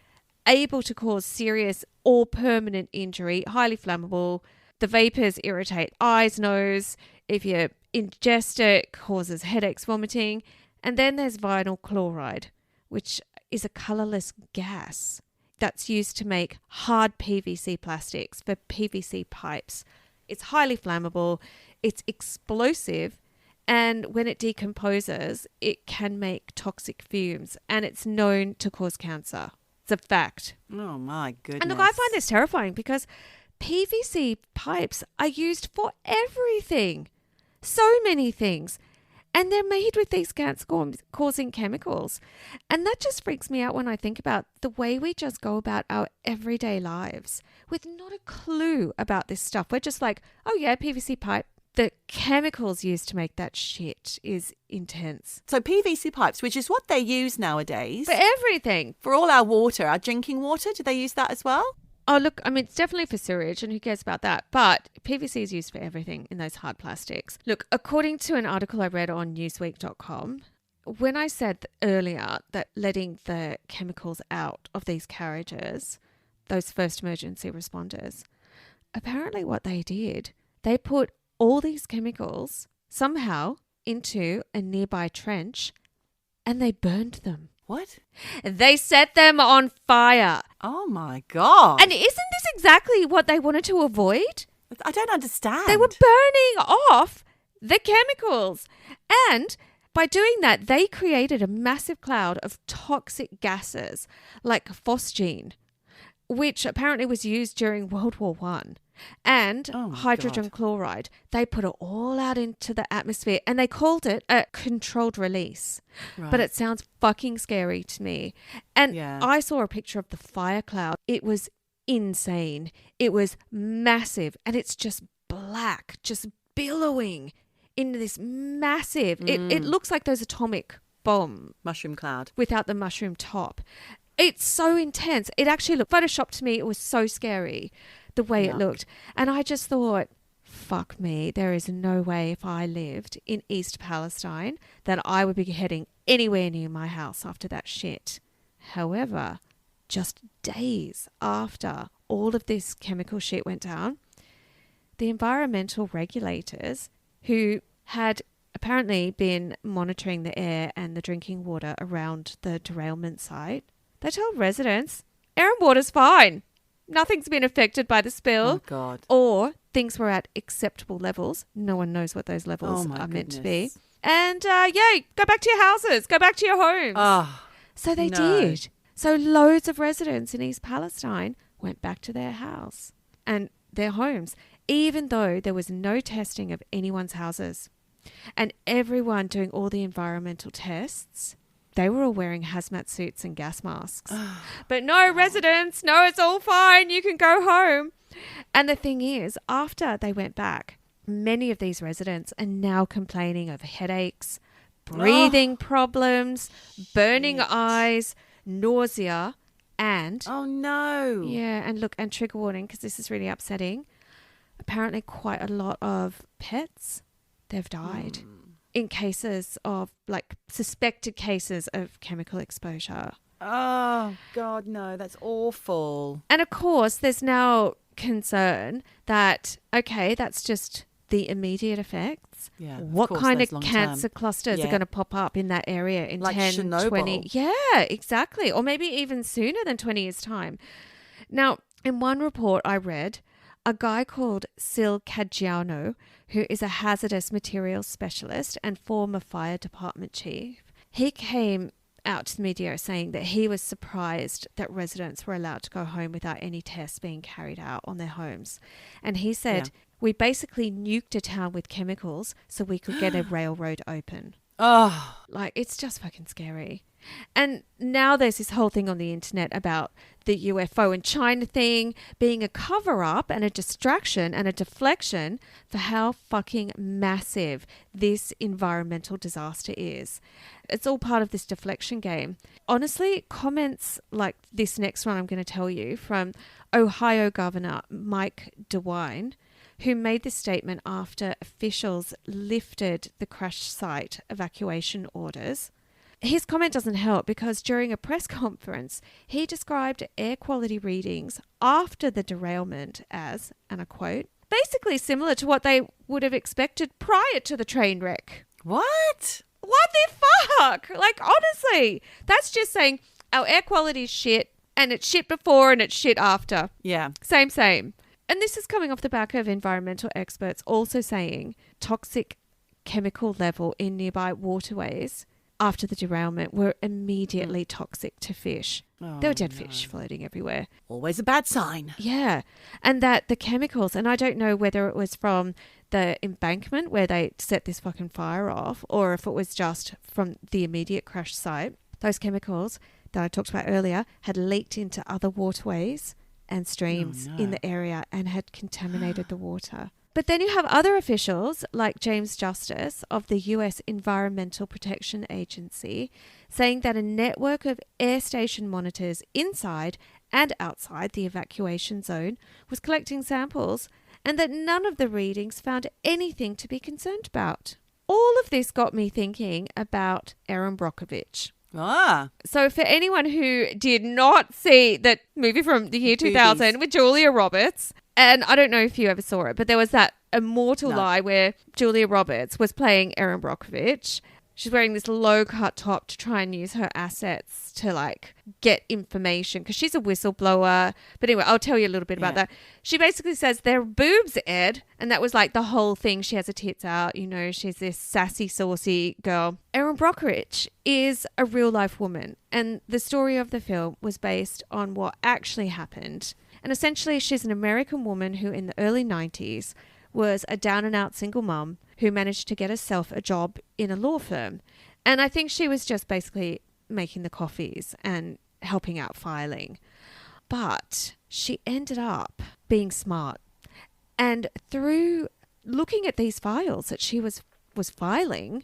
able to cause serious or permanent injury, highly flammable. The vapors irritate eyes, nose. If you ingest it, causes headaches, vomiting. And then there's vinyl chloride, which is a colorless gas that's used to make hard PVC plastics for PVC pipes. It's highly flammable. It's explosive. And when it decomposes, it can make toxic fumes. And it's known to cause cancer. It's a fact. Oh, my goodness. And look, I find this terrifying because PVC pipes are used for everything. So many things. And they're made with these cancer-causing chemicals. And that just freaks me out when I think about the way we just go about our everyday lives with not a clue about this stuff. We're just like, oh yeah, PVC pipe. The chemicals used to make that shit is intense. So PVC pipes, which is what they use nowadays. For everything. For all our water, our drinking water, do they use that as well? Oh, look, I mean, it's definitely for sewage, and who cares about that? But PVC is used for everything in those hard plastics. Look, according to an article I read on newsweek.com, when I said earlier that letting the chemicals out of these carriages, those first emergency responders, apparently what they did, they put all these chemicals somehow into a nearby trench and they burned them. What? They set them on fire. Oh my God. And isn't this exactly what they wanted to avoid? I don't understand. They were burning off the chemicals. And by doing that, they created a massive cloud of toxic gases like phosgene, which apparently was used during World War I. And hydrogen chloride. They put it all out into the atmosphere and they called it a controlled release. Right. But it sounds fucking scary to me. And I saw a picture of the fire cloud. It was insane. It was massive and it's just black, just billowing into this massive, it looks like those atomic bomb. Mushroom cloud. Without the mushroom top. It's so intense. It actually looked, photoshopped to me, it was so scary. The way it looked. And I just thought, fuck me, there is no way if I lived in East Palestine that I would be heading anywhere near my house after that shit. However, just days after all of this chemical shit went down, the environmental regulators who had apparently been monitoring the air and the drinking water around the derailment site, they told residents, air and water's fine. Nothing's been affected by the spill or things were at acceptable levels. No one knows what those levels Oh, my are meant to goodness. be. And go back to your houses, go back to your homes. Oh, So they no. did. So loads of residents in East Palestine went back to their house and their homes, even though there was no testing of anyone's houses. And everyone doing all the environmental tests, they were all wearing hazmat suits and gas masks. But no residents, no, it's all fine, you can go home. And the thing is, after they went back, many of these residents are now complaining of headaches, breathing problems, burning eyes, nausea, and oh no. and look, and trigger warning, because this is really upsetting. Apparently quite a lot of pets, they've died in cases of, like, suspected cases of chemical exposure. Oh God, no, that's awful. And of course, there's now concern that, okay, that's just the immediate effects. Yeah. What kind of long cancer term. clusters are Yeah. going to pop up in that area in Like 10, Chernobyl. 20? Yeah, exactly. Or maybe even sooner than 20 years' time. Now, in one report I read, a guy called Silkwood, who is a hazardous materials specialist and former fire department chief, he came out to the media saying that he was surprised that residents were allowed to go home without any tests being carried out on their homes. And he said, we basically nuked a town with chemicals so we could get a railroad open. Oh, Like, it's just fucking scary. And now there's this whole thing on the internet about the UFO and China thing being a cover-up and a distraction and a deflection for how fucking massive this environmental disaster is. It's all part of this deflection game. Honestly, comments like this next one I'm going to tell you from Ohio Governor Mike DeWine, who made this statement after officials lifted the crash site evacuation orders. His comment doesn't help because during a press conference, he described air quality readings after the derailment as, and I quote, basically similar to what they would have expected prior to the train wreck. what? What the fuck? Like, honestly, that's just saying our air quality is shit, and it's shit before and it's shit after. Yeah. Same. And this is coming off the back of environmental experts also saying toxic chemical level in nearby waterways after the derailment were immediately toxic to fish. Oh, There were dead fish floating everywhere. Always a bad sign. Yeah. And that the chemicals, and I don't know whether it was from the embankment where they set this fucking fire off or if it was just from the immediate crash site, those chemicals that I talked about earlier had leaked into other waterways and streams in the area and had contaminated the water. But then you have other officials like James Justice of the US Environmental Protection Agency saying that a network of air station monitors inside and outside the evacuation zone was collecting samples and that none of the readings found anything to be concerned about. All of this got me thinking about Erin Brockovich. Ah. So for anyone who did not see that movie from the year 2000 with Julia Roberts, and I don't know if you ever saw it, but there was that immortal lie where Julia Roberts was playing Erin Brockovich. She's wearing this low-cut top to try and use her assets to, like, get information because she's a whistleblower. But anyway, I'll tell you a little bit about that. She basically says, they're boobs, Ed. And that was, like, the whole thing. She has her tits out. You know, she's this sassy, saucy girl. Erin Brockovich is a real-life woman. And the story of the film was based on what actually happened. And essentially, she's an American woman who in the early 90s was a down-and-out single mum who managed to get herself a job in a law firm. And I think she was just basically making the coffees and helping out filing. But she ended up being smart. And through looking at these files that she was filing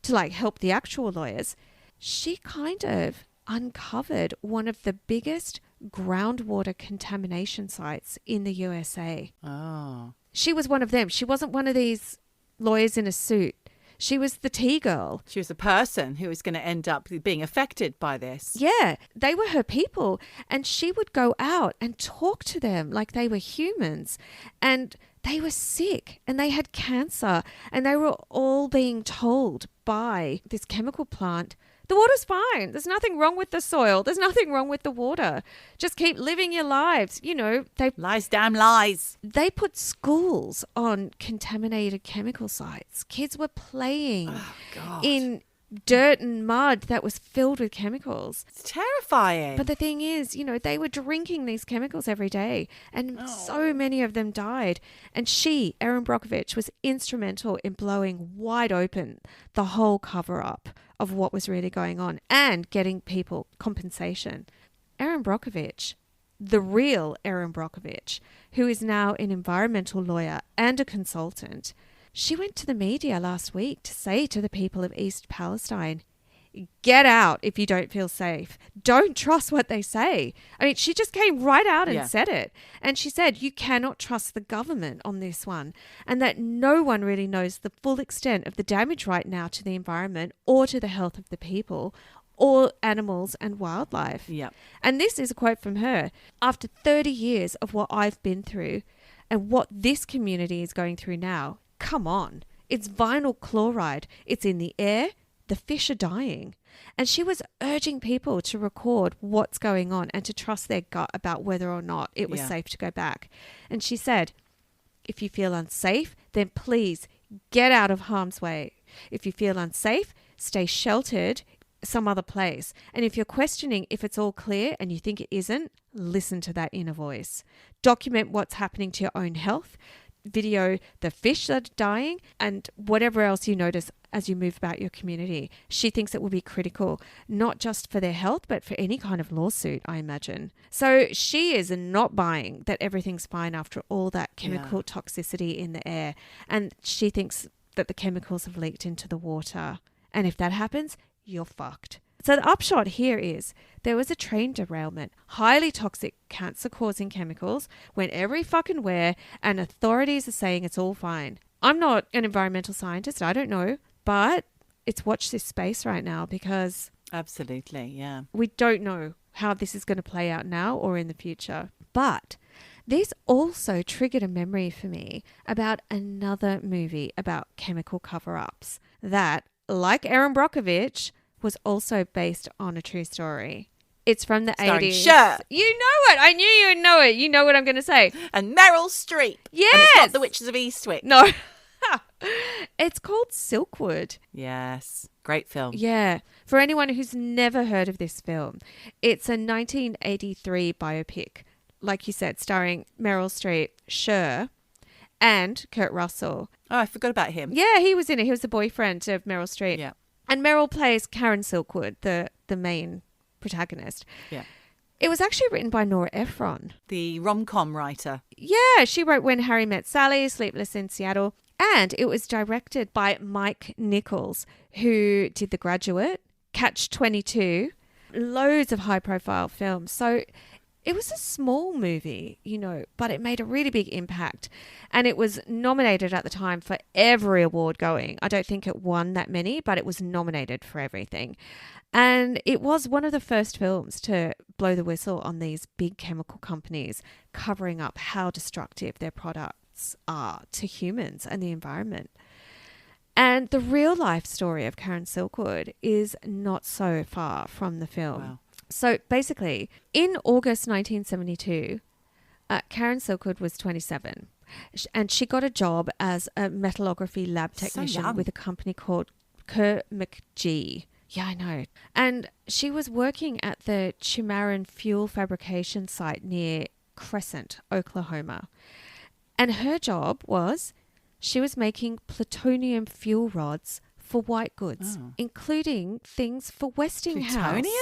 to, like, help the actual lawyers, she kind of uncovered one of the biggest groundwater contamination sites in the USA. Oh. She was one of them. She wasn't one of these lawyers in a suit. She was the tea girl. She was a person who was going to end up being affected by this. Yeah, they were her people. And she would go out and talk to them like they were humans. And they were sick and they had cancer. And they were all being told by this chemical plant The water's fine. There's nothing wrong with the soil. There's nothing wrong with the water. Just keep living your lives. You know, Lies, damn lies. they put schools on contaminated chemical sites. Kids were playing in dirt and mud that was filled with chemicals. It's terrifying. But the thing is, you know, they were drinking these chemicals every day, and so many of them died. And she, Erin Brockovich, was instrumental in blowing wide open the whole cover-up of what was really going on and getting people compensation. Erin Brockovich, the real Erin Brockovich, who is now an environmental lawyer and a consultant, she went to the media last week to say to the people of East Palestine, get out if you don't feel safe. Don't trust what they say. I mean, she just came right out and said it. And she said, you cannot trust the government on this one, and that no one really knows the full extent of the damage right now to the environment or to the health of the people or animals and wildlife. Yep. And this is a quote from her. After 30 years of what I've been through and what this community is going through now, come on. It's vinyl chloride. It's in the air. The fish are dying. And she was urging people to record what's going on and to trust their gut about whether or not it was safe to go back. And she said, if you feel unsafe, then please get out of harm's way. If you feel unsafe, stay sheltered some other place. And if you're questioning if it's all clear and you think it isn't, listen to that inner voice. Document what's happening to your own health. Video the fish that are dying and whatever else you notice as you move about your community. She thinks it will be critical, not just for their health, but for any kind of lawsuit, I imagine. So she is not buying that everything's fine after all that chemical toxicity in the air. And she thinks that the chemicals have leaked into the water. And if that happens, you're fucked. So the upshot here is there was a train derailment, highly toxic, cancer-causing chemicals went every fucking where, and authorities are saying it's all fine. I'm not an environmental scientist, I don't know, but it's watch this space right now because Absolutely, yeah. we don't know how this is going to play out now or in the future. But this also triggered a memory for me about another movie about chemical cover-ups that, like Erin Brockovich, was also based on a true story. It's from the Starring 80s. Cher. You know it. I knew you would know it. You know what I'm going to say. And Meryl Streep. Yes. And it's not The Witches of Eastwick. No. It's called Silkwood. Yes. Great film. Yeah. For anyone who's never heard of this film, it's a 1983 biopic, like you said, starring Meryl Streep, Cher, and Kurt Russell. Oh, I forgot about him. Yeah, he was in it. He was the boyfriend of Meryl Streep. Yeah. And Meryl plays Karen Silkwood, the main protagonist. Yeah. It was actually written by Nora Ephron. The rom-com writer. Yeah, she wrote When Harry Met Sally, Sleepless in Seattle. And it was directed by Mike Nichols, who did The Graduate, Catch-22, loads of high-profile films. So it was a small movie, you know, but it made a really big impact. And it was nominated at the time for every award going. I don't think it won that many, but it was nominated for everything. And it was one of the first films to blow the whistle on these big chemical companies covering up how destructive their products are to humans and the environment. And the real life story of Karen Silkwood is not so far from the film. Wow. So basically, in August 1972, Karen Silkwood was 27 and she got a job as a metallography lab technician young. with a company called Kerr McGee. Yeah, I know. And she was working at the Chimaran fuel fabrication site near Crescent, Oklahoma. And her job was she was making plutonium fuel rods for white goods, including things for Westinghouse. Plutonium?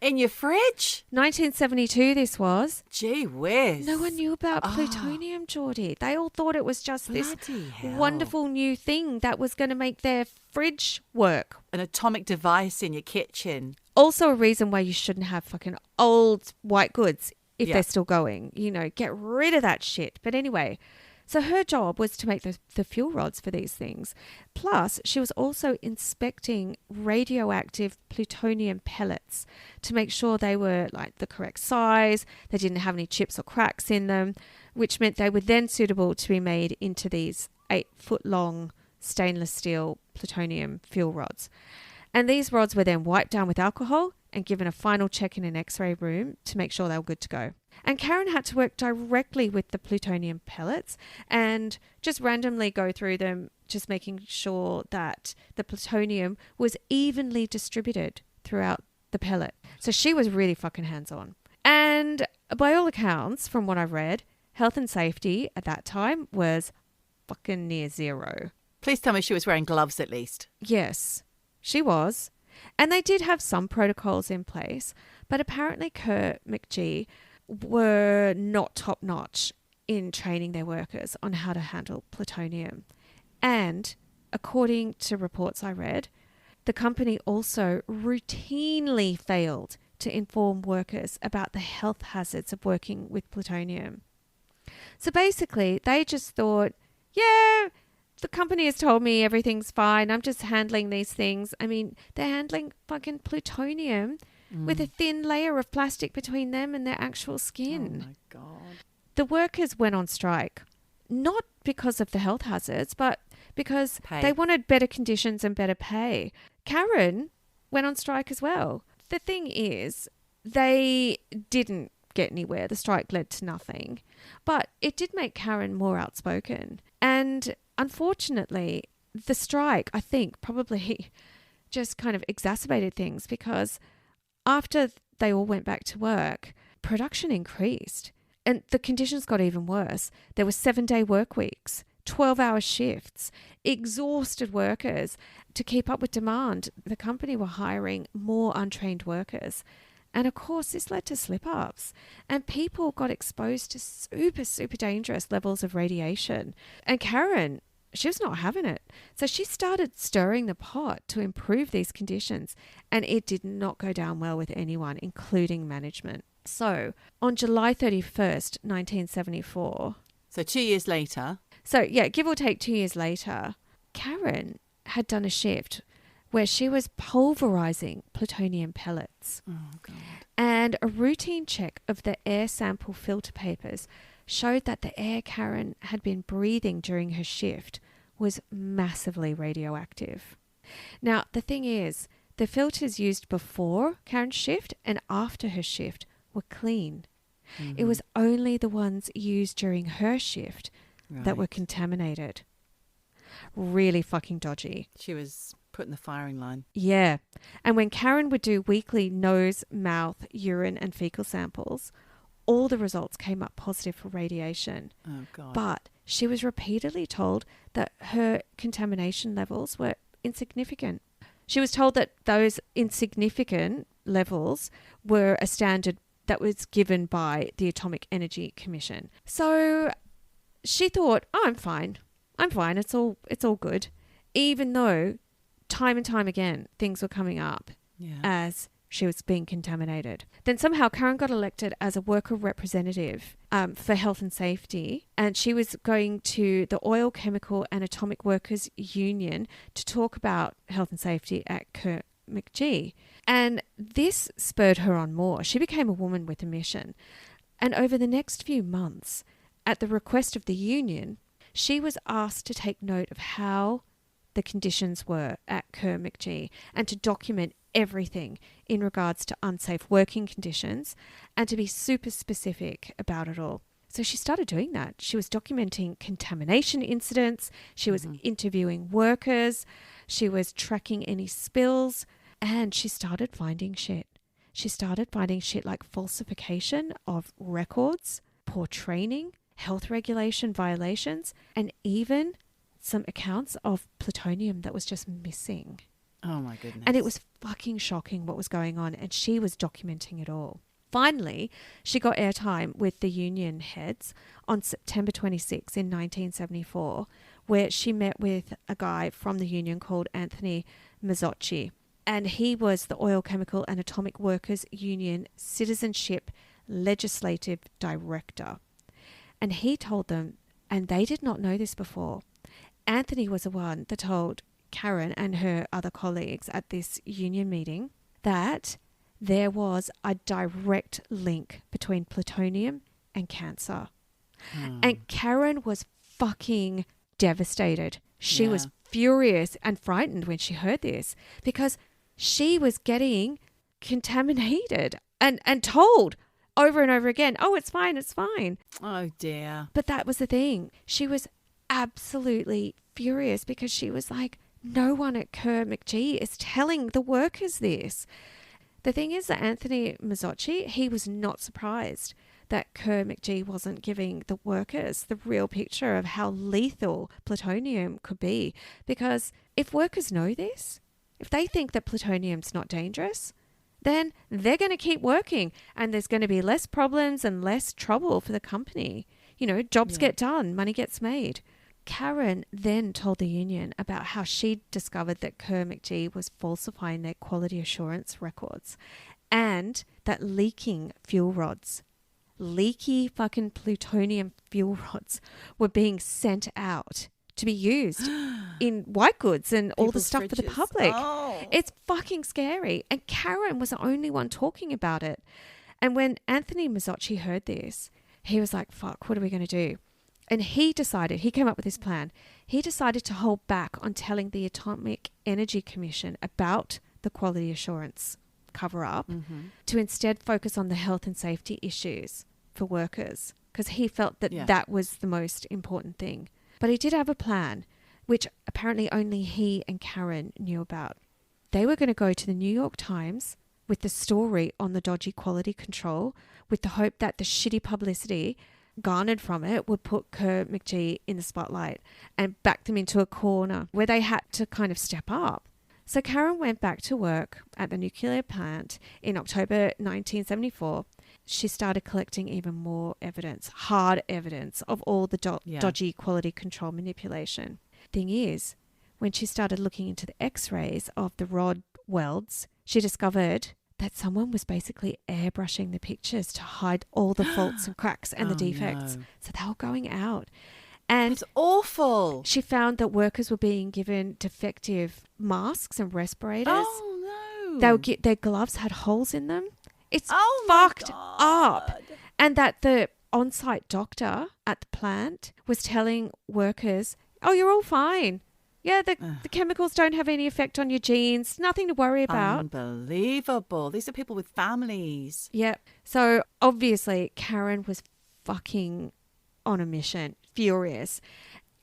In your fridge? 1972 this was. Gee whiz. No one knew about plutonium, Geordie. They all thought it was just Bloody this hell. wonderful new thing that was going to make their fridge work. An atomic device in your kitchen. Also a reason why you shouldn't have fucking old white goods if Yeah. they're still going. You know, get rid of that shit. But anyway, so her job was to make the fuel rods for these things. Plus, she was also inspecting radioactive plutonium pellets to make sure they were like the correct size, they didn't have any chips or cracks in them, which meant they were then suitable to be made into these 8-foot long stainless steel plutonium fuel rods. And these rods were then wiped down with alcohol and given a final check in an x-ray room to make sure they were good to go. And Karen had to work directly with the plutonium pellets and just randomly go through them, just making sure that the plutonium was evenly distributed throughout the pellet. So she was really fucking hands-on. And by all accounts, from what I've read, health and safety at that time was fucking near zero. Please tell me she was wearing gloves at least. Yes, she was. And they did have some protocols in place, but apparently Kerr McGee were not top-notch in training their workers on how to handle plutonium. And according to reports I read, the company also routinely failed to inform workers about the health hazards of working with plutonium. So basically, they just thought, yeah, the company has told me everything's fine. I'm just handling these things. I mean, they're handling fucking plutonium with a thin layer of plastic between them and their actual skin. Oh, my God. The workers went on strike, not because of the health hazards, but because they wanted better conditions and better pay. Karen went on strike as well. The thing is, they didn't get anywhere. The strike led to nothing. But it did make Karen more outspoken. And unfortunately, the strike, I think, probably just kind of exacerbated things because after they all went back to work, production increased and the conditions got even worse. There were 7-day work weeks, 12-hour shifts, exhausted workers. To keep up with demand, the company were hiring more untrained workers. And of course, this led to slip-ups. And people got exposed to super, super dangerous levels of radiation. And Karen, she was not having it. So she started stirring the pot to improve these conditions. And it did not go down well with anyone, including management. So on July 31st, 1974... So 2 years later... So, yeah, give or take 2 years later, Karen had done a shift where she was pulverizing plutonium pellets. Oh, God. And a routine check of the air sample filter papers showed that the air Karen had been breathing during her shift was massively radioactive. Now, the thing is, the filters used before Karen's shift and after her shift were clean. Mm-hmm. It was only the ones used during her shift that were contaminated. Really fucking dodgy. She was put in the firing line. Yeah. And when Karen would do weekly nose, mouth, urine and fecal samples, all the results came up positive for radiation. Oh, God. But she was repeatedly told that her contamination levels were insignificant. She was told that those insignificant levels were a standard that was given by the Atomic Energy Commission. So she thought, oh, I'm fine. It's all good. Even though time and time again, things were coming up as she was being contaminated. Then somehow Karen got elected as a worker representative for health and safety. And she was going to the Oil, Chemical and Atomic Workers Union to talk about health and safety at Kerr McGee. And this spurred her on more. She became a woman with a mission. And over the next few months, at the request of the union, she was asked to take note of how the conditions were at Kerr McGee and to document everything in regards to unsafe working conditions and to be super specific about it all. So she started doing that. She was documenting contamination incidents. She was interviewing workers. She was tracking any spills. And she started finding shit. She started finding shit like falsification of records, poor training, health regulation violations, and even some accounts of plutonium that was just missing. Oh, my goodness. And it was fucking shocking what was going on, and she was documenting it all. Finally, she got airtime with the union heads on September 26 in 1974, where she met with a guy from the union called Anthony Mazzocchi. And he was the Oil, Chemical and Atomic Workers Union Citizenship Legislative Director. And he told them, and they did not know this before, Anthony was the one that told Karen and her other colleagues at this union meeting that there was a direct link between plutonium and cancer. And Karen was fucking devastated. She was furious and frightened when she heard this because she was getting contaminated and told over and over again, oh, it's fine, it's fine. Oh, dear. But that was the thing. She was absolutely furious because she was like, no one at Kerr McGee is telling the workers this. The thing is that Anthony Mazzocchi, he was not surprised that Kerr McGee wasn't giving the workers the real picture of how lethal plutonium could be. Because if workers know this, if they think that plutonium's not dangerous, then they're going to keep working and there's going to be less problems and less trouble for the company. You know, jobs get done, money gets made. Karen then told the union about how she'd discovered that Kerr McGee was falsifying their quality assurance records and that leaking fuel rods, leaky fucking plutonium fuel rods were being sent out to be used in white goods and all the stuff for the public. Oh. It's fucking scary. And Karen was the only one talking about it. And when Anthony Mazzocchi heard this, he was like, fuck, what are we going to do? And he came up with this plan. He decided to hold back on telling the Atomic Energy Commission about the quality assurance cover-up to instead focus on the health and safety issues for workers because he felt that that was the most important thing. But he did have a plan, which apparently only he and Karen knew about. They were going to go to the New York Times with the story on the dodgy quality control with the hope that the shitty publicity garnered from it would put Kerr McGee in the spotlight and back them into a corner where they had to kind of step up. So Karen went back to work at the nuclear plant in October 1974. She started collecting even more evidence, hard evidence of all the dodgy quality control manipulation. Thing is, when she started looking into the x-rays of the rod welds, she discovered that someone was basically airbrushing the pictures to hide all the faults and cracks and the defects. No. So they were going out. And it's awful. She found that workers were being given defective masks and respirators. Oh, no. Their gloves had holes in them. It's fucked up. And that the on-site doctor at the plant was telling workers, oh, you're all fine. Yeah, the chemicals don't have any effect on your genes. Nothing to worry about. Unbelievable. These are people with families. Yep. So obviously Karen was fucking on a mission, furious.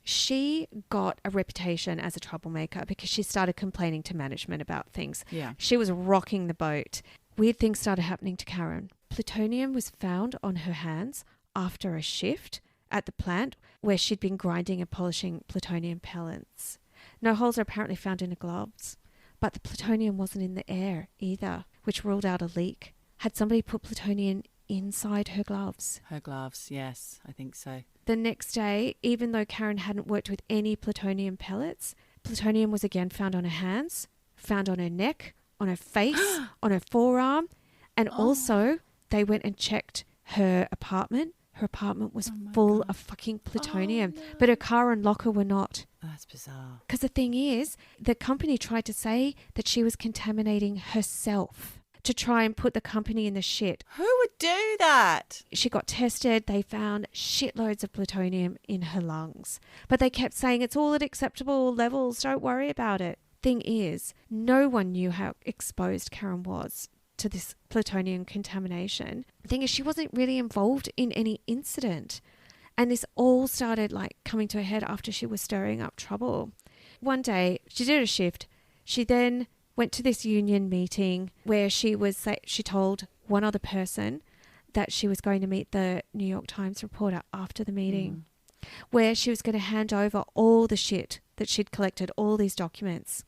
She got a reputation as a troublemaker because she started complaining to management about things. Yeah. She was rocking the boat. Weird things started happening to Karen. Plutonium was found on her hands after a shift at the plant where she'd been grinding and polishing plutonium pellets. No holes are apparently found in her gloves, but the plutonium wasn't in the air either, which ruled out a leak. Had somebody put plutonium inside her gloves? Her gloves, yes, I think so. The next day, even though Karen hadn't worked with any plutonium pellets, plutonium was again found on her hands, found on her neck, on her face, on her forearm, and also they went and checked her apartment. Her apartment was full of fucking plutonium, but her car and locker were not. That's bizarre. Because the thing is, the company tried to say that she was contaminating herself to try and put the company in the shit. Who would do that? She got tested. They found shitloads of plutonium in her lungs. But they kept saying it's all at acceptable levels. Don't worry about it. Thing is, no one knew how exposed Karen was to this plutonium contamination. The thing is, she wasn't really involved in any incident. And this all started coming to a head after she was stirring up trouble. One day, she did a shift. She then went to this union meeting where she told one other person that she was going to meet the New York Times reporter after the meeting, where she was going to hand over all the shit that she'd collected, all these documents.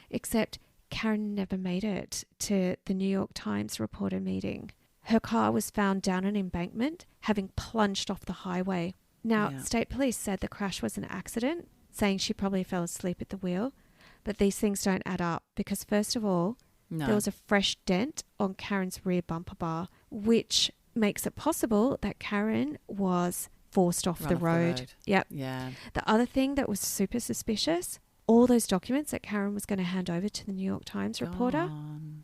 Except Karen never made it to the New York Times reporter meeting. Her car was found down an embankment, having plunged off the highway. Now, state police said the crash was an accident, saying she probably fell asleep at the wheel. But these things don't add up because, first of all, there was a fresh dent on Karen's rear bumper bar, which makes it possible that Karen was forced off the road. Yep. Yeah. The other thing that was super suspicious, all those documents that Karen was going to hand over to the New York Times reporter,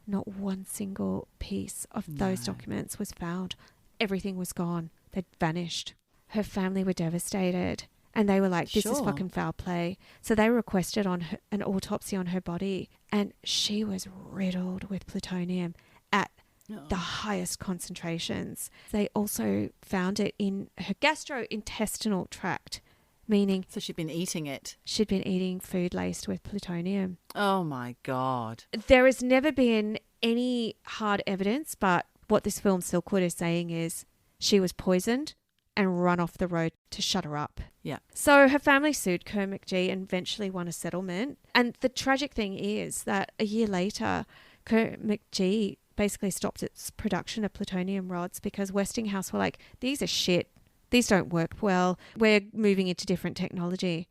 not one single piece of those documents was found. Everything was gone. They'd vanished. Her family were devastated. And they were like, this is Sure. fucking foul play. So they requested an autopsy on her body. And she was riddled with plutonium at the highest concentrations. They also found it in her gastrointestinal tract, meaning So she'd been eating it. she'd been eating food laced with plutonium. Oh, my God. There has never been any hard evidence, but what this film Silkwood is saying is she was poisoned and run off the road to shut her up. Yeah. So her family sued Kerr McGee and eventually won a settlement. And the tragic thing is that a year later, Kerr McGee basically stopped its production of plutonium rods because Westinghouse were like, these are shit. These don't work well. We're moving into different technology.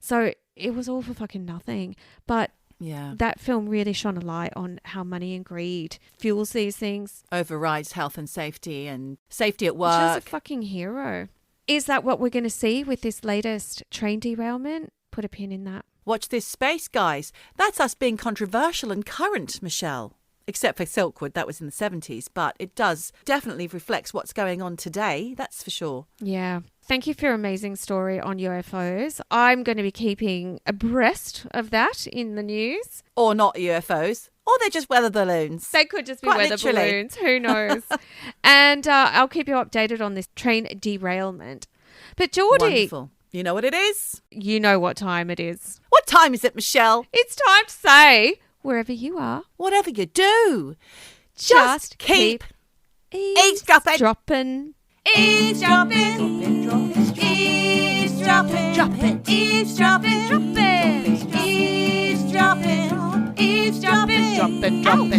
So it was all for fucking nothing. But Yeah. that film really shone a light on how money and greed fuels these things. Overrides health and safety and safety at She was a work. fucking hero. Is that what we're going to see with this latest train derailment? Put a pin in that. Watch this space, guys. That's us being controversial and current, Michelle. Except for Silkwood, that was in the 70s. But it does definitely reflects what's going on today, that's for sure. Yeah. Thank you for your amazing story on UFOs. I'm going to be keeping abreast of that in the news. Or not UFOs. Or they're just weather balloons. They could just be Quite weather literally. balloons. Who knows? And I'll keep you updated on this train derailment. But Geordie, Wonderful. You know what it is? you know what time it is. What time is it, Michelle? It's time to say, wherever you are, Whatever you do, just keep eavesdropping. Eavesdropping. Eavesdropping. Dropping. Eavesdropping. Dropping. Eavesdropping. Eavesdropping. Dropping, dropping.